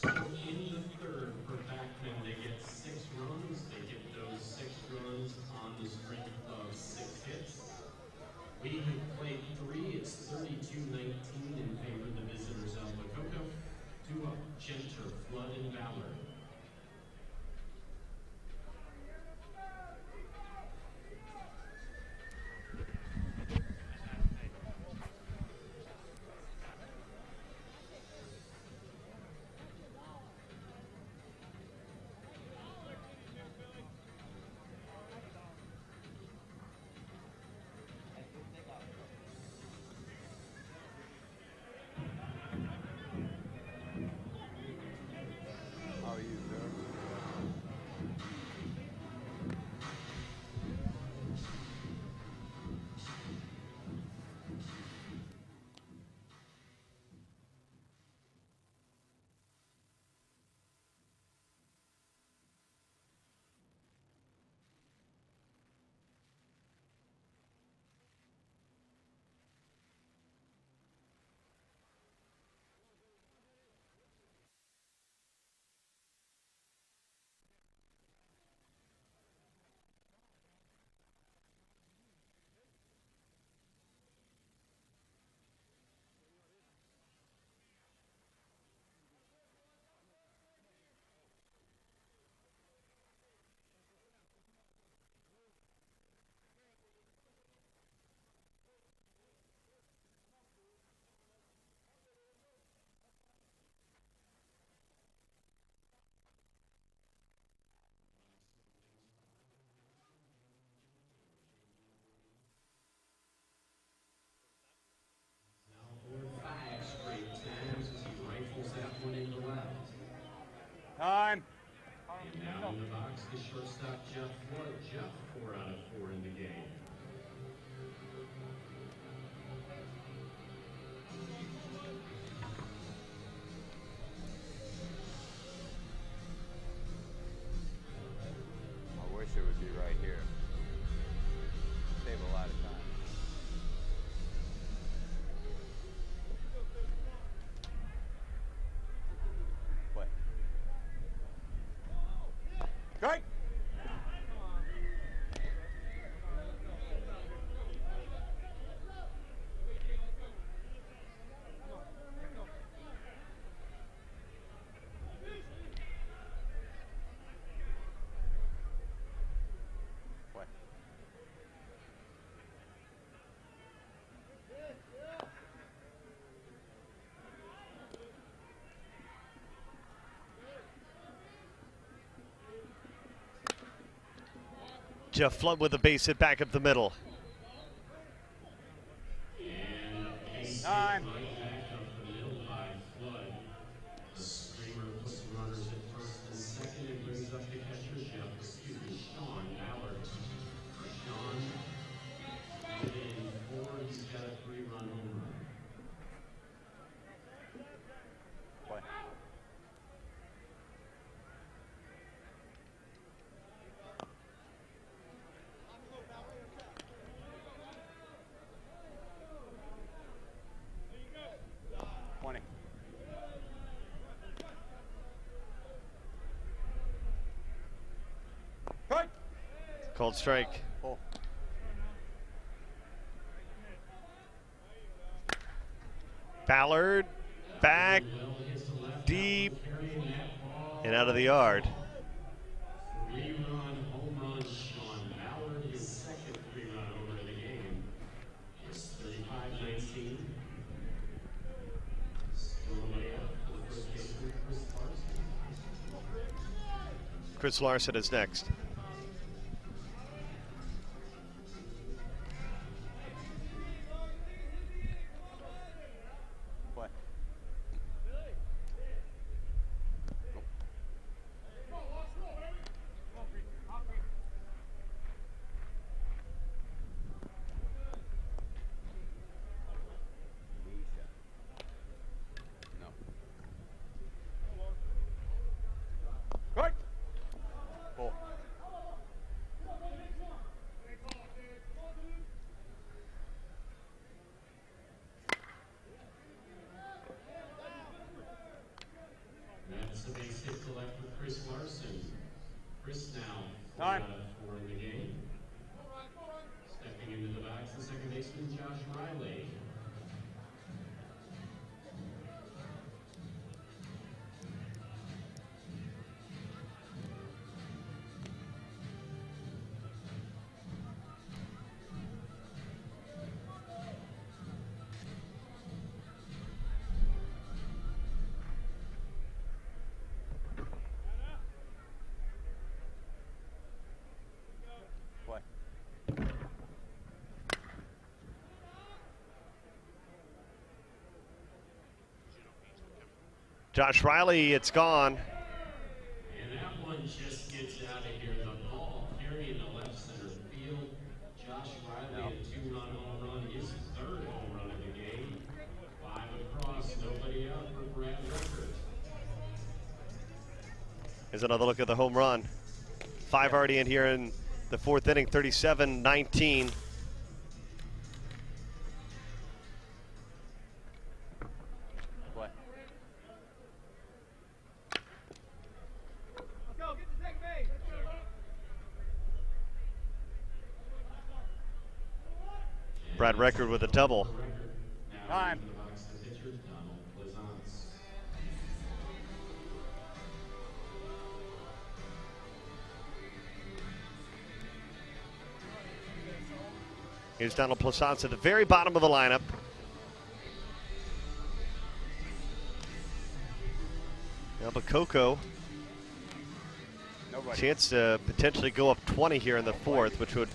In the third for Backman, they get 6 runs. They get those 6 runs on the strength of 6 hits. We have played 3. It's 32-19 in favor of the visitors Albicocco. 2 up, Genter, Flood, and Valor. How are you, sir? Time. And now in the box, the shortstop, Jeff Flood. Jeff, 4 out of 4 in the game. I wish it would be right here. Save a lot of time. Play. Strike! Play. Jeff Flood with a base hit back up the middle. And a base hit Time. right back up the middle by Flood. Called strike. Pull. Ballard back deep and out of the yard. Three-run home run, Sean Ballard, his second three-run homer of the game. It's 35-19. Still away up for the first baseman, Chris Larson. Chris Larson is next. Play. Misha. No. Right. Pull. That's the base hit to left for Chris Larson. Chris now Time. 4 in the game. Stepping into the box, the second baseman, Josh Riley. Play. Josh Riley, it's gone. And that one just gets out of here. The ball carrying the left center field. Josh Riley, a two-run home run, his third home run of the game. 5 across, nobody out for Brad Rickard. Here's another look at the home run. 5 already in here in the 4th inning, 37-19. Play. Let's go, get to second base. Brad Record with a double. Now Time. into the box, the pitcher, Donald Pleasance. Here's Donald Plaisance at the very bottom of the lineup. Albicocco, Nobody. chance to potentially go up 20 here in the 4th, which would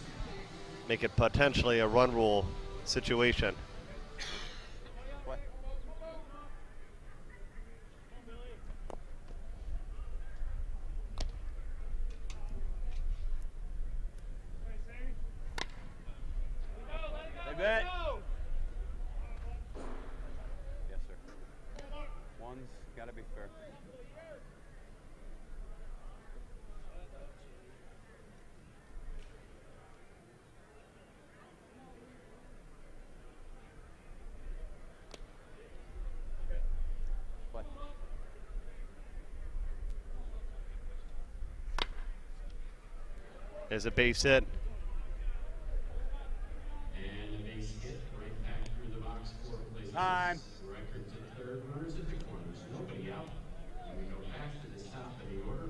make it potentially a run rule situation. Play. They bet. Yes, sir. One's got to be fair. Play. There's a base hit. And a base hit right back through the box for Pleasance. Time. Record to third, runners at the corners, nobody out. And we go back to the top of the order.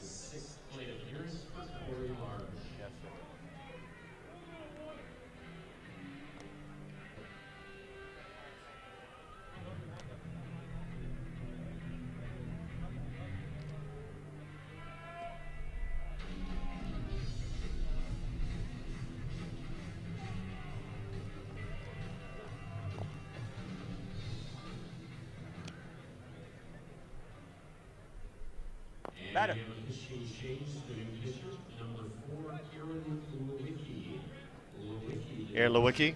The 6th plate appearance for Corey Large. Yes, sir. And Batter. we have a pitching change to the new pitcher, number 4, Aaron Lewicki. Aaron Lewicki.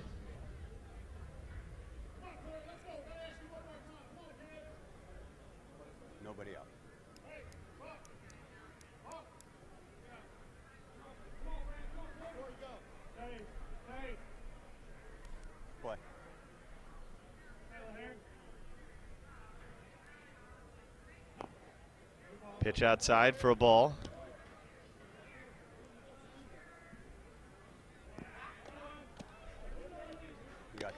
Nobody out. Play. Pitch outside for a ball.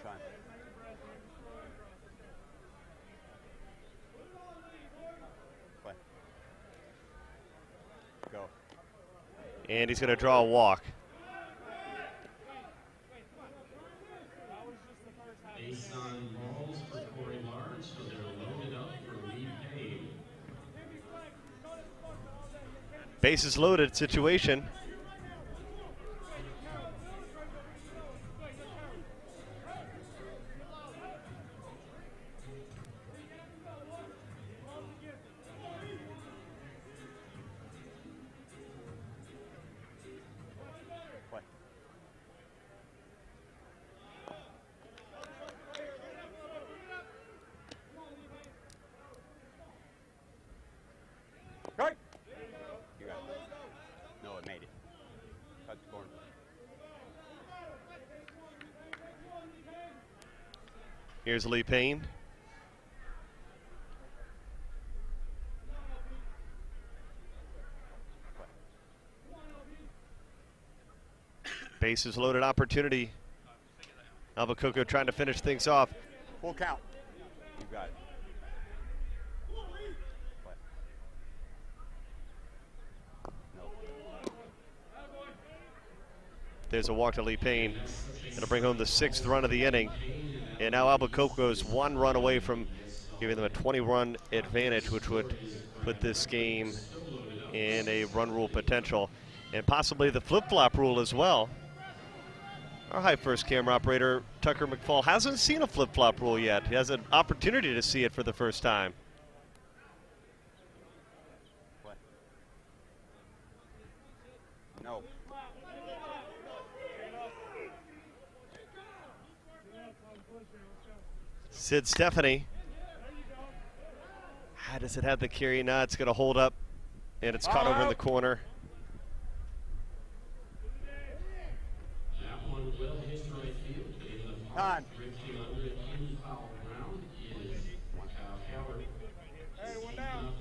Time. Play. Go. And he's going to draw a walk. Base on balls for Corey Large, so they're loaded up for Lee Payne. Bases loaded situation. Right. You got it. No, it made it. Cut the corner. Here's Lee Payne. Bases loaded opportunity. Albicocco trying to finish things off. Full count. You got it. Play. No. There's a walk to Lee Payne. It'll bring home the 6th run of the inning. And now Albicocco is 1 run away from giving them a 20-run advantage, which would put this game in a run rule potential. And possibly the flip-flop rule as well. Our high first camera operator, Tucker McFall, hasn't seen a flip-flop rule yet. He has an opportunity to see it for the first time. Play. No. Sid Stephanie. Does it have the carry? No, it's going to hold up, and it's caught over in the corner. That one will hit right field in the Time. drifting under it in foul ground is Howard. Hey, one down.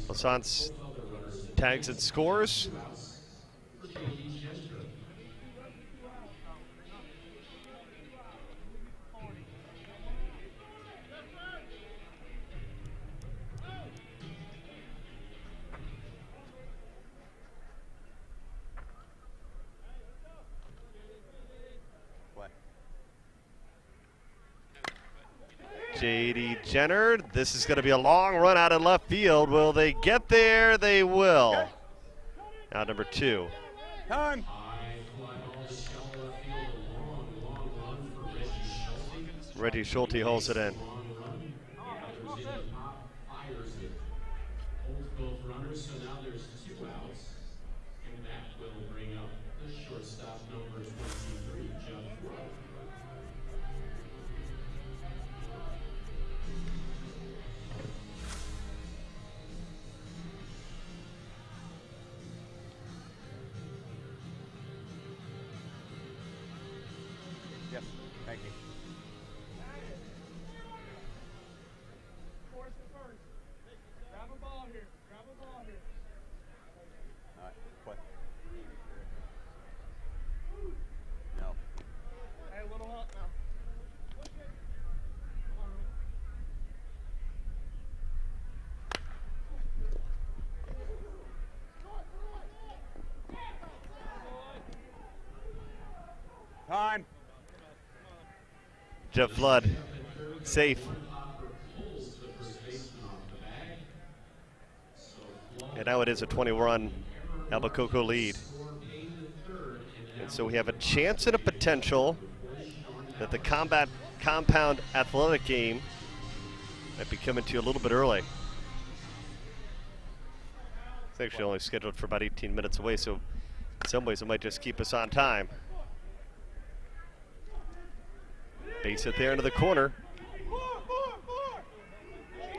Lassance tags and scores. J.D. Jenner, this is going to be a long run out in left field. Will they get there? They will. Now number 2. Time. Reggie Schulte holds it in. Both runners, so now there's 2 outs, and that will bring up the shortstop number 23, Jeff Flood. Yes. Thank you. Force it first. Grab a ball here. Grab a ball here. All right. Play. No. Hey, a little up now. Time. Jeff Flood, safe. And now it is a 20-run Albicocco lead. And so we have a chance and a potential that the compound athletic game might be coming to you a little bit early. It's actually only scheduled for about 18 minutes away, so in some ways it might just keep us on time. Base hit there into the corner.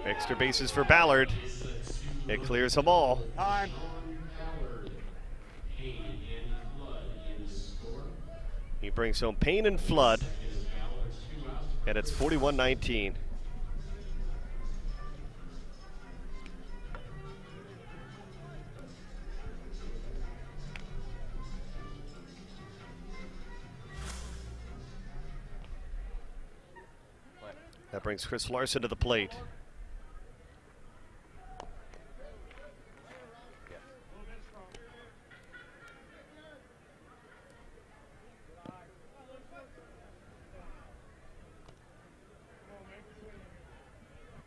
Extra bases for Ballard. It clears them all. Time. He brings home Payne and Flood, and it's 41-19. That brings Chris Larson to the plate.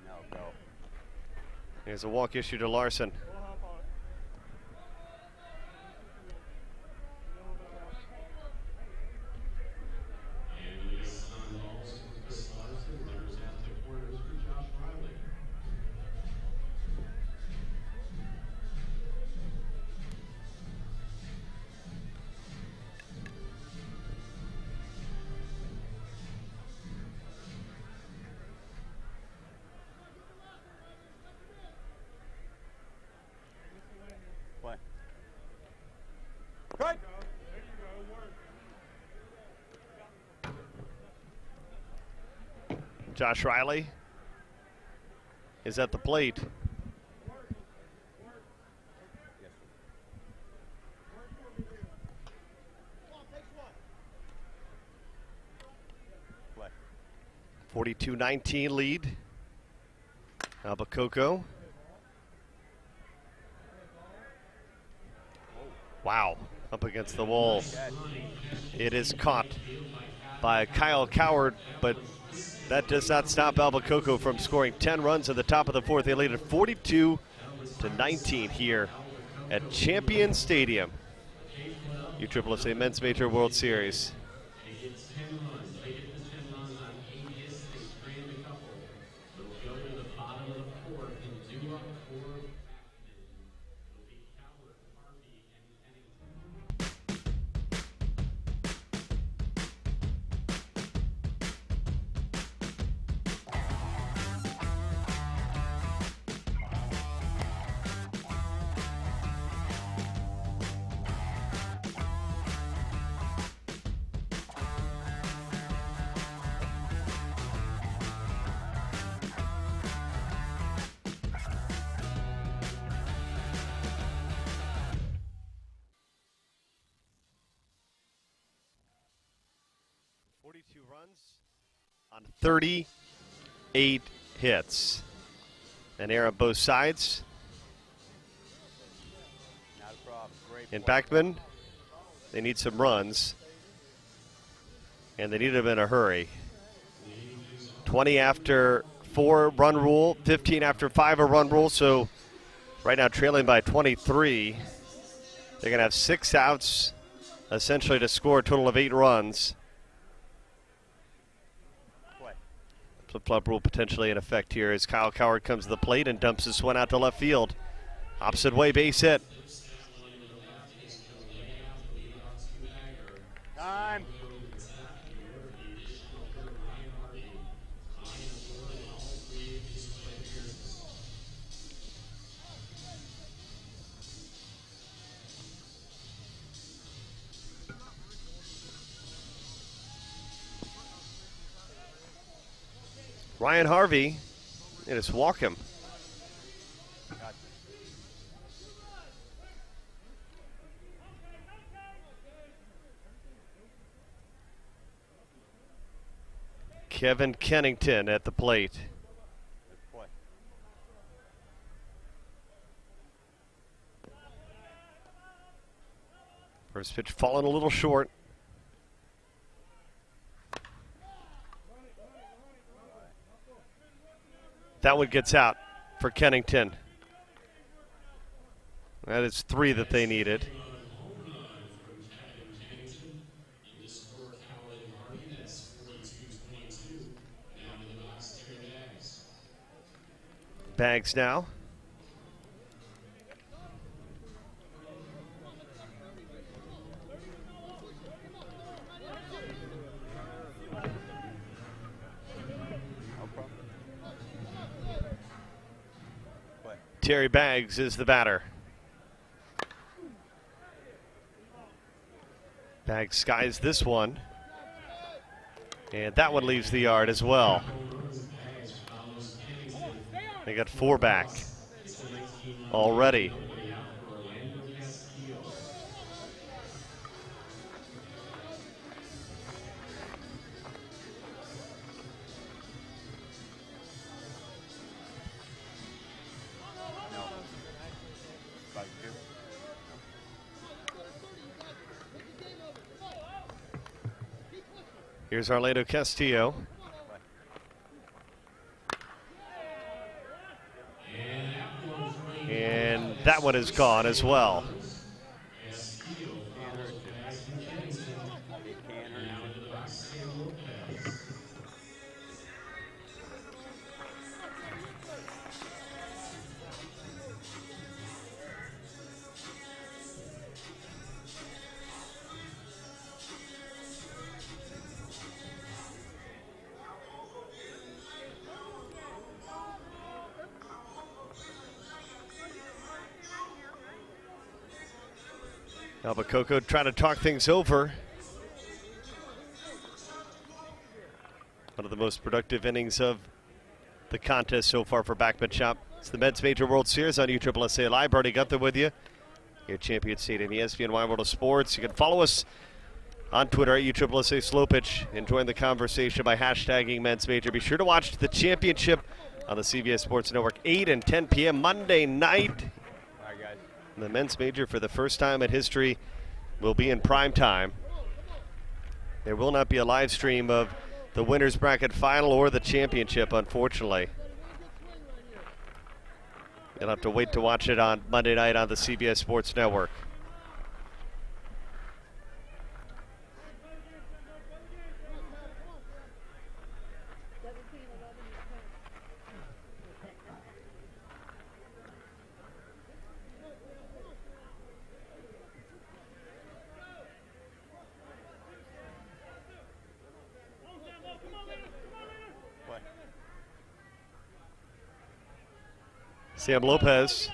No, go. There's a walk issue to Larson. Play. Right. Josh Riley is at the plate. Play. 42-19 lead. Albicocco. Wow, up against the wall. It is caught by Kyle Coward, but that does not stop Albicocco from scoring 10 runs at the top of the fourth. They lead at 42-19 here at Champion Stadium. USSSA Men's Major World Series. Runs on 38 hits. An error on both sides. Not a problem. Great And play. Backman, they need some runs. And they need them in a hurry. 20 after 4 run rule, 15 after 5 a run rule. So right now trailing by 23. They're going to have 6 outs essentially to score a total of 8 runs. Flip-flop rule potentially in effect here as Kyle Coward comes to the plate and dumps this one out to left field. Opposite way, base hit. Time. Ryan Harvey, and it's walk him. Gotcha. Kevin Kennington at the plate. Good play. First pitch falling a little short. That one gets out for Kennington. That is 3 that they needed. Bags now. Terry Baggs is the batter. Baggs skies this one. And that one leaves the yard as well. They got 4 back already. Here's Orlando Castillo. And that one is gone as well. Albicocco trying to talk things over. One of the most productive innings of the contest so far for Backman Shop. It's the Men's Major World Series on USSSA Live. Brody Gunther with you. Your champion seat in the ESPN Wide World of Sports. You can follow us on Twitter at USSSA Slow Pitch and join the conversation by hashtagging Men's Major. Be sure to watch the championship on the CBS Sports Network, 8 and 10 p.m. Monday night. The Men's Major, for the first time in history, will be in prime time. There will not be a live stream of the winner's bracket final or the championship, unfortunately. You'll have to wait to watch it on Monday night on the CBS Sports Network. Sam Lopez.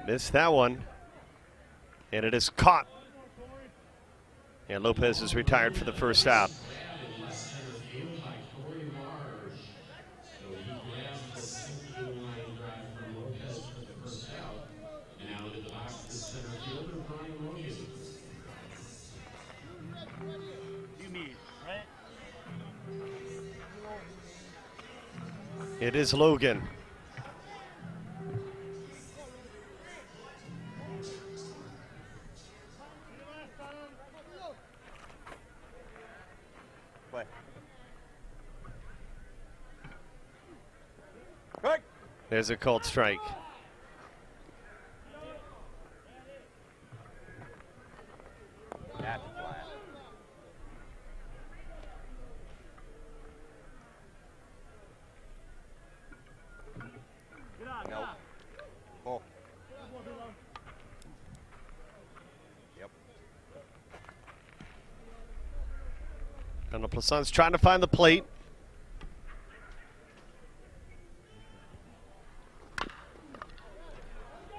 Missed that one. And it is caught. And Lopez is retired for the first out. It is Logan. What? There's a called strike. That's flat. Nope. Oh. Yep. And Plassant's trying to find the plate.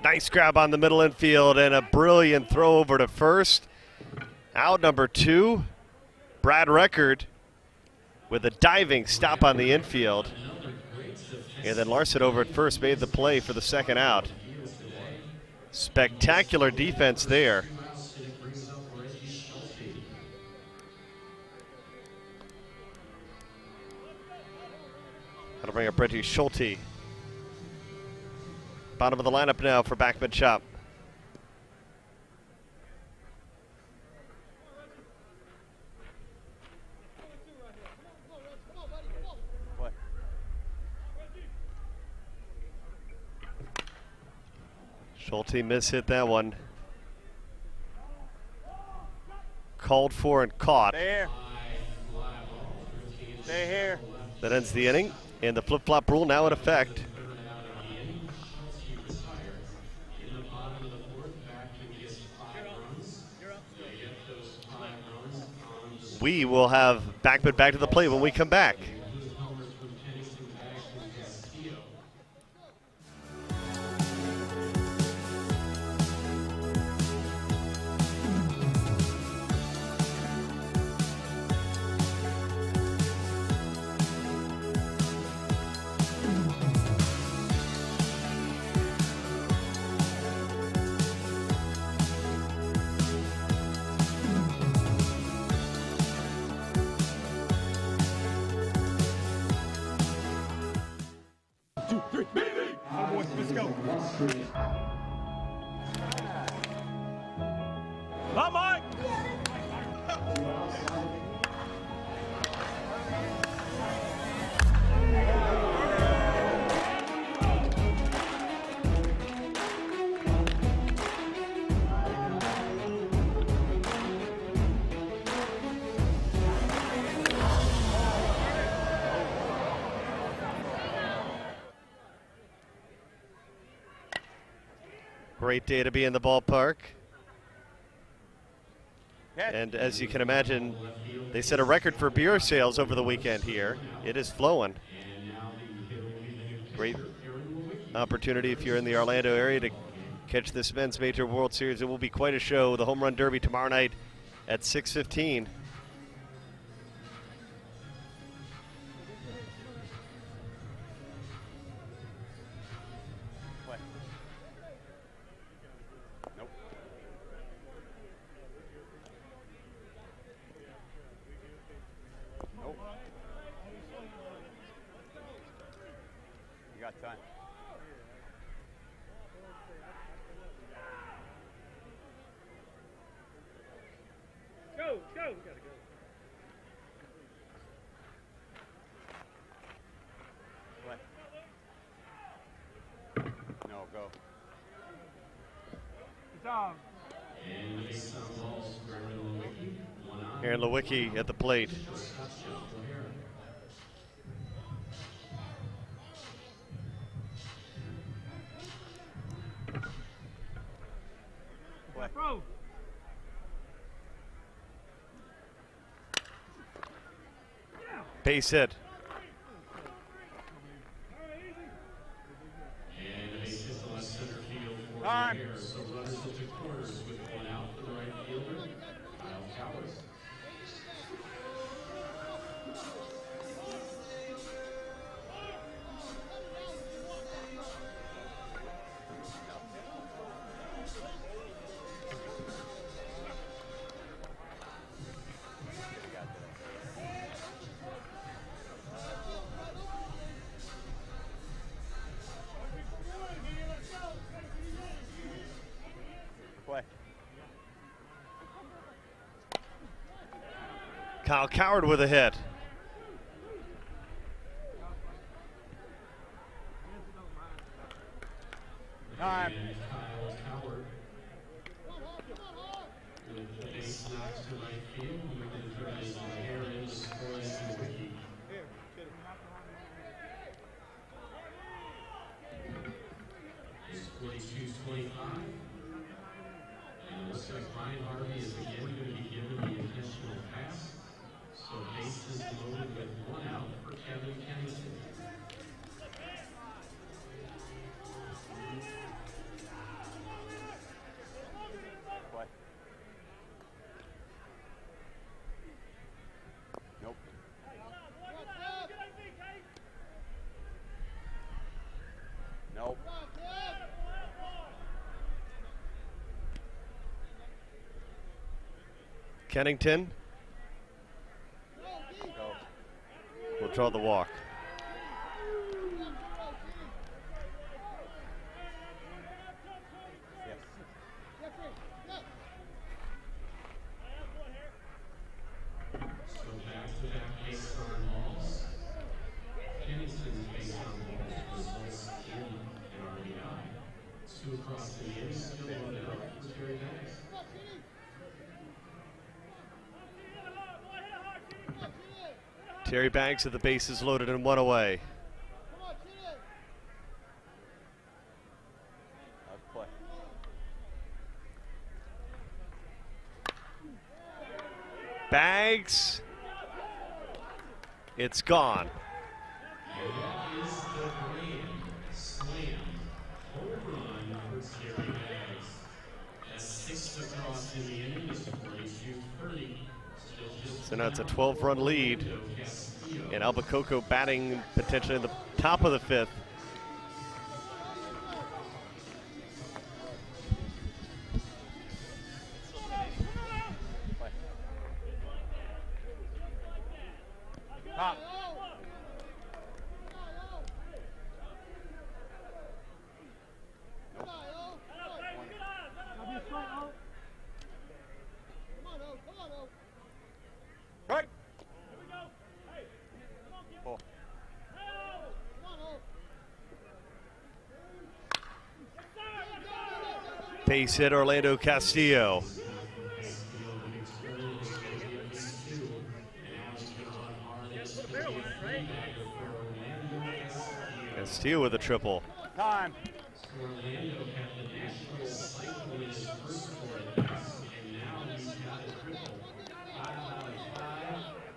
Nice grab on the middle infield and a brilliant throw over to first. Out number 2, Brad Record with a diving stop on the infield. And then Larson over at first made the play for the second out. Spectacular defense there. That'll bring up Brenty Schulte. Bottom of the lineup now for Backman Shop. Schulte mishit that one. Called for and caught. Stay here. Stay here. That ends the inning, and the flip-flop rule now in effect. We will have Backman back to the plate when we come back. 3. Come on! Great day to be in the ballpark. And as you can imagine, they set a record for beer sales over the weekend here. It is flowing. Great opportunity if you're in the Orlando area to catch this Men's Major World Series. It will be quite a show. The Home Run Derby tomorrow night at 6:15. You got time. Go, go, we gotta go. What? No, go. Good job. And based on balls for Lewicki, 1 on. Aaron Lewicki at the plate. Bro. Base hit. And a base hit to left center field for Time. O'Hara. So runners into corners with 1 out for the right fielder, Kyle Coward. Play. Kyle Coward with a hit. Time. And Kyle Coward with the base knocked to right field. Moving third base O'Hara in to score is Lewicki. It's 42-25. And it looks like Brian Harvey is again going to be given the intentional pass. So bases loaded with 1 out for Kevin Kennington. Play. Nope. Nope. Kennington Go. will draw the walk. Yes. So back-to-back base on balls. Kennington's base on balls results in an RBI. 2 across the end, still loaded up for Terry Banks. Terry Banks at the bases loaded and 1 away. Let's play. Bags. It's gone. And that is the grand slam home run for Terry Banks. That's 6 across in the inning to score a 230. So now it's a 12-run lead. And Albicocco batting potentially in the top of the 5th. Top. Base hit Orlando Castillo. Castillo with a triple. Time. Orlando had the national cycle in his first 4 innings, and now he's got a triple. 5 out of 5,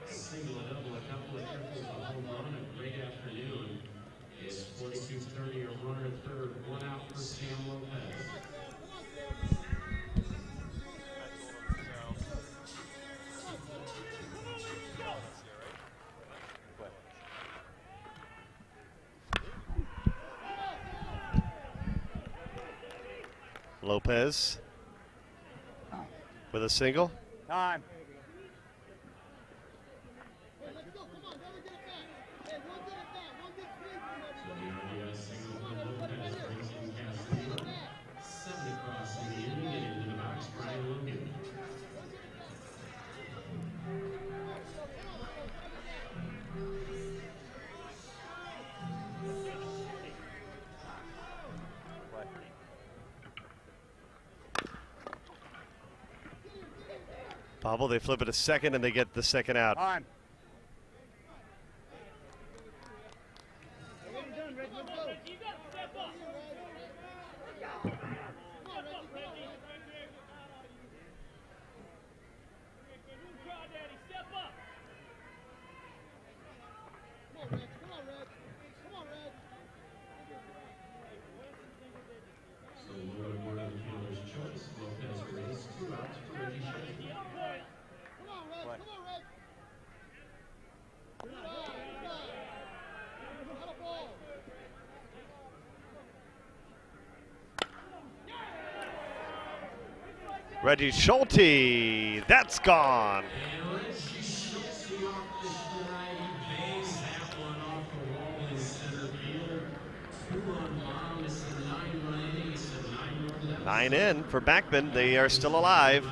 a single, a double, a couple of triples, a home run, a great afternoon. It's 42-30, a runner third, 1 out for Sam Lopez. Lopez with a single. Time. Bobble, they flip it a second and they get the second out. Time. Reggie Schulte, that's gone. Nine in for Backman. They are still alive.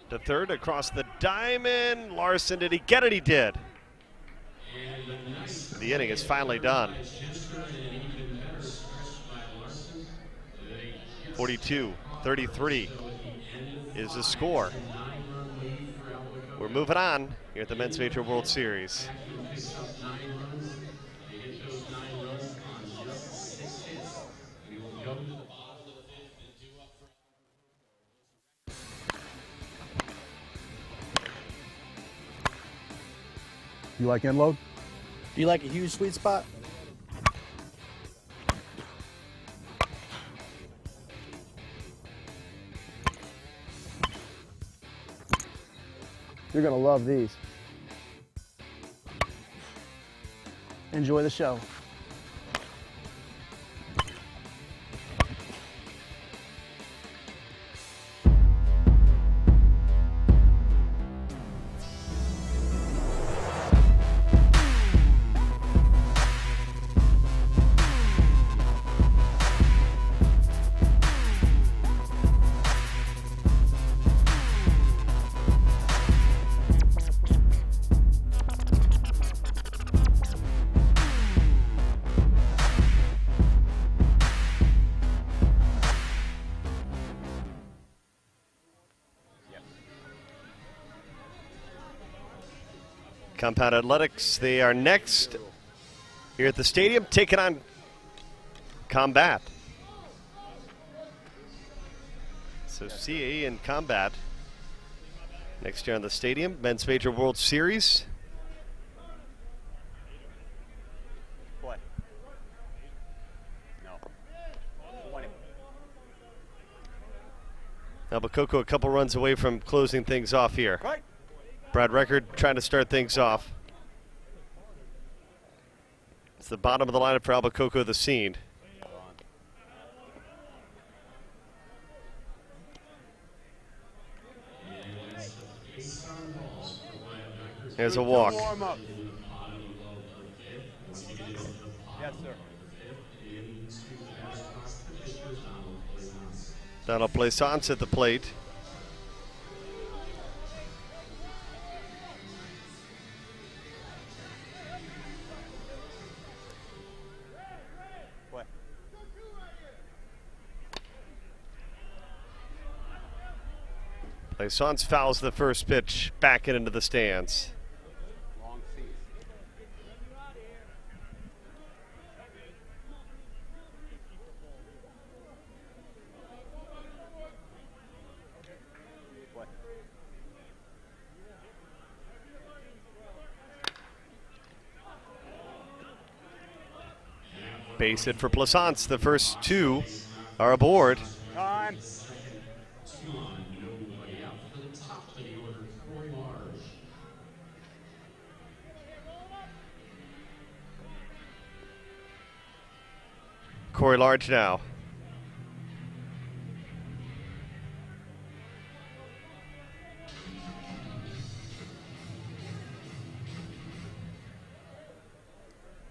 The third across the diamond. Larson, did he get it? He did. The inning is finally done. 42-33 is the score. We're moving on here at the Men's Major World Series. You like end load? Do you like a huge sweet spot? You're gonna love these. Enjoy the show. Compound Athletics, they are next here at the stadium, taking on Combat. So CAE and Combat next year on the stadium, Men's Major World Series. Play. No. 20. Albicocco a couple runs away from closing things off here. Right. Brad Record trying to start things off. It's the bottom of the lineup for Albicocco, the scene. There's a walk. Warm up. Yes, sir. Donald Plaisance at the plate. What? Plaisance fouls the first pitch back into the stands. Long seat. What? Base hit for Plaisance. The first two are aboard. Time. Corey Large now.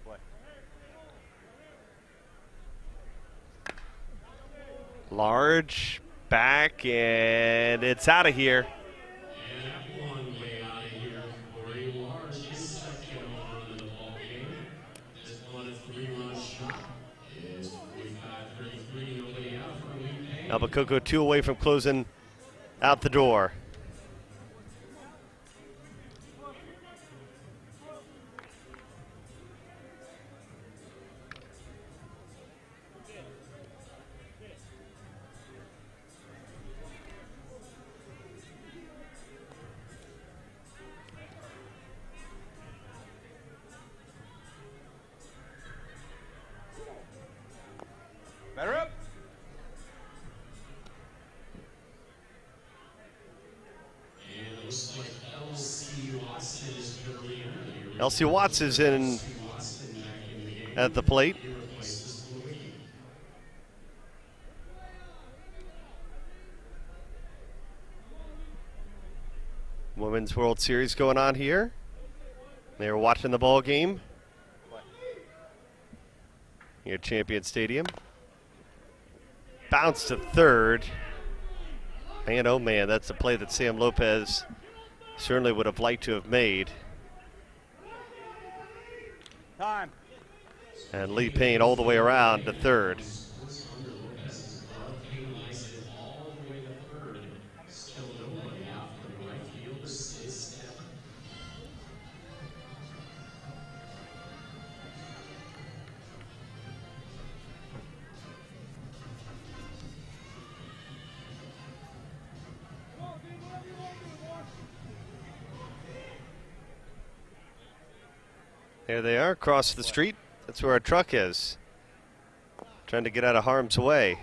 What? Large back, and it's out of here. And that one way out of here. Corey Large is second on in the ball game. This one is 3-run shot. Is 45-33. Nobody out for a lead. Albicocco 2 away from closing out the door. Better up. And it looks like L.C. Watson is going to re-enter. L.C. Watts is in Watson back in the game. at the plate. He replaces Louis. Women's World Series going on here. They're watching the ball game here at Champion Stadium. Bounce to third. Man, oh man, that's a play that Sam Lopez certainly would have liked to have made. Time. And Lee Payne all the way around to third. There they are across the street. That's where our truck is. Trying to get out of harm's way.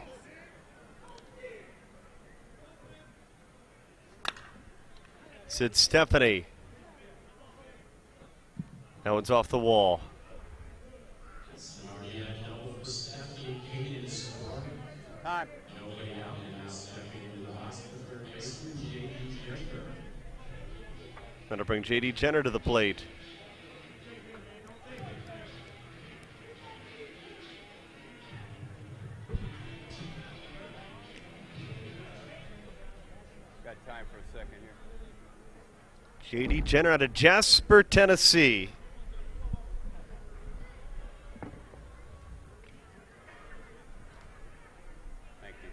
Sid Stephanie. That one's off the wall. Time. Going to bring J.D. Jenner to the plate. Got time for a second here. J.D. Jenner out of Jasper, Tennessee. Thank you.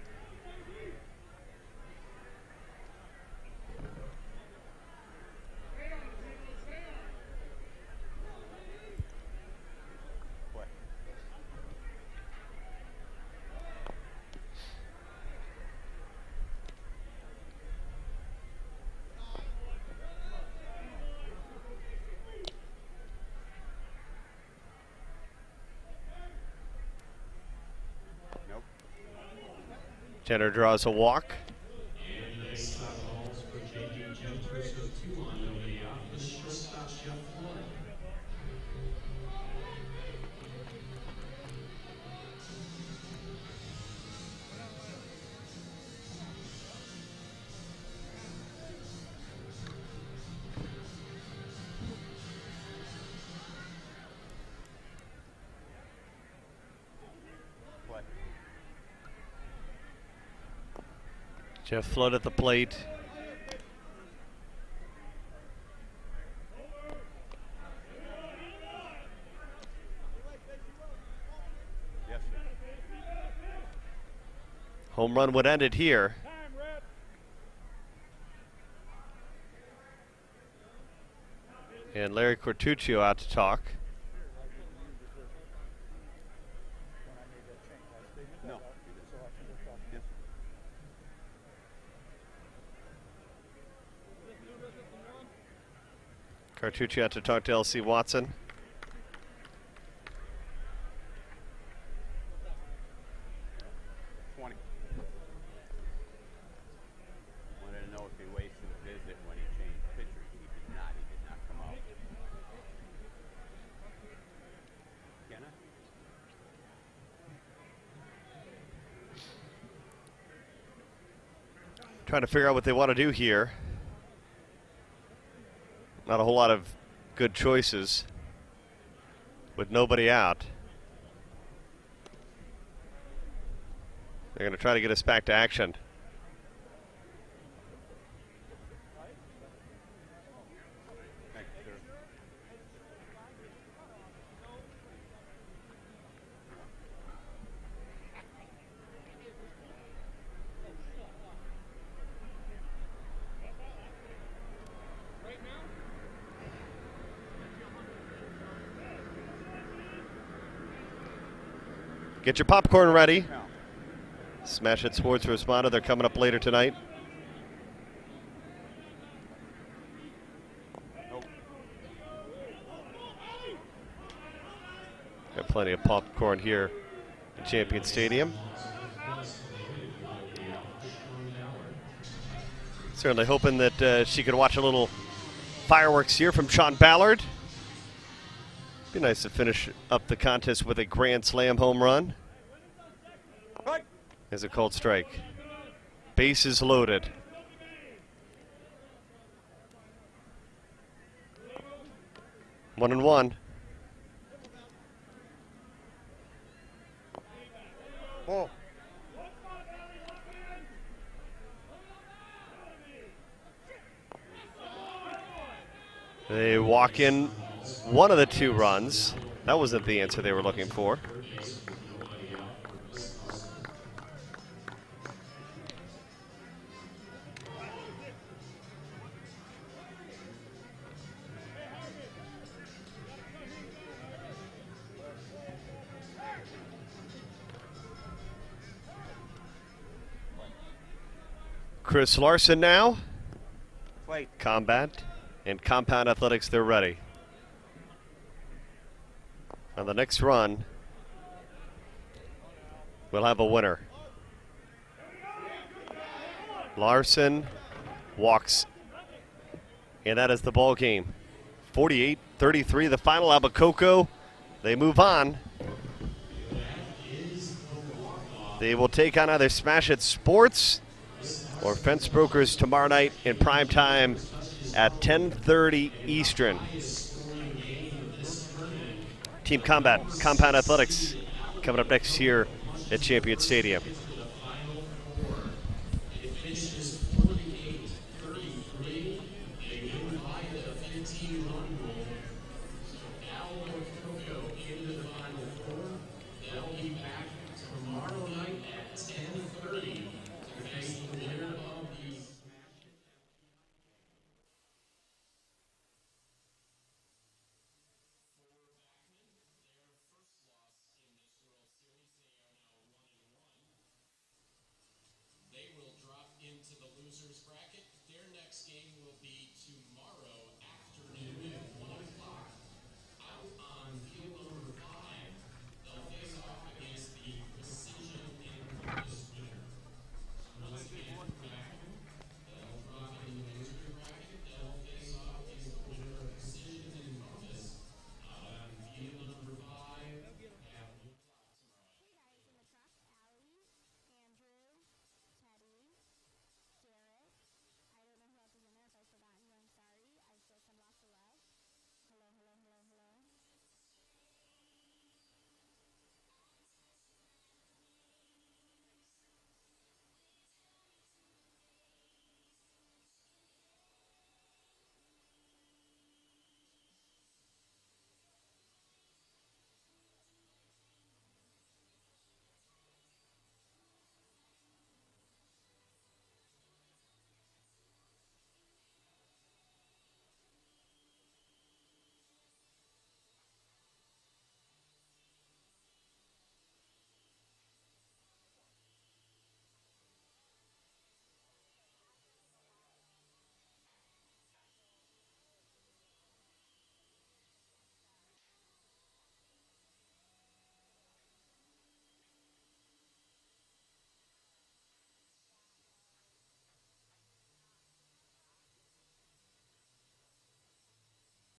What? Nope. Jenner draws a walk. And they stop balls for J.D. Jenner, so 2 on, nobody out. The shortstop, Jeff Floyd. Jeff Flood at the plate. Yes, Home run would end it here. And Larry Cortuccio out to talk. no. Yes. Cortuccio out to talk to L.C. Watson. Wanted to know if he wasted a visit when he changed pitchers. He did not. He did not come out. Can I? Trying to figure out what they want to do here. Not a whole lot of good choices with nobody out. They're going to try to get us back to action. Thank you, sir. Get your popcorn ready. Smash It Sports responded. They're coming up later tonight. Got plenty of popcorn here in Champion Stadium. Certainly hoping that she could watch a little fireworks here from Sean Ballard. Be nice to finish up the contest with a grand slam home run. There's a called strike. Bases loaded. One and one. Oh. They walk in one of the two runs. That wasn't the answer they were looking for. Chris Larson now. Wait. Combat and Compound Athletics, they're ready. On the next run, we'll have a winner. Larson walks, and that is the ball game. 48-33, the final. Albicocco, they move on. They will take on either Smash It Sports or Fence Brokers tomorrow night in prime time at 10:30 Eastern. Team Combat, Compound Athletics, coming up next here at Champion Stadium. They will drop into the losers bracket. Their next game will be tomorrow.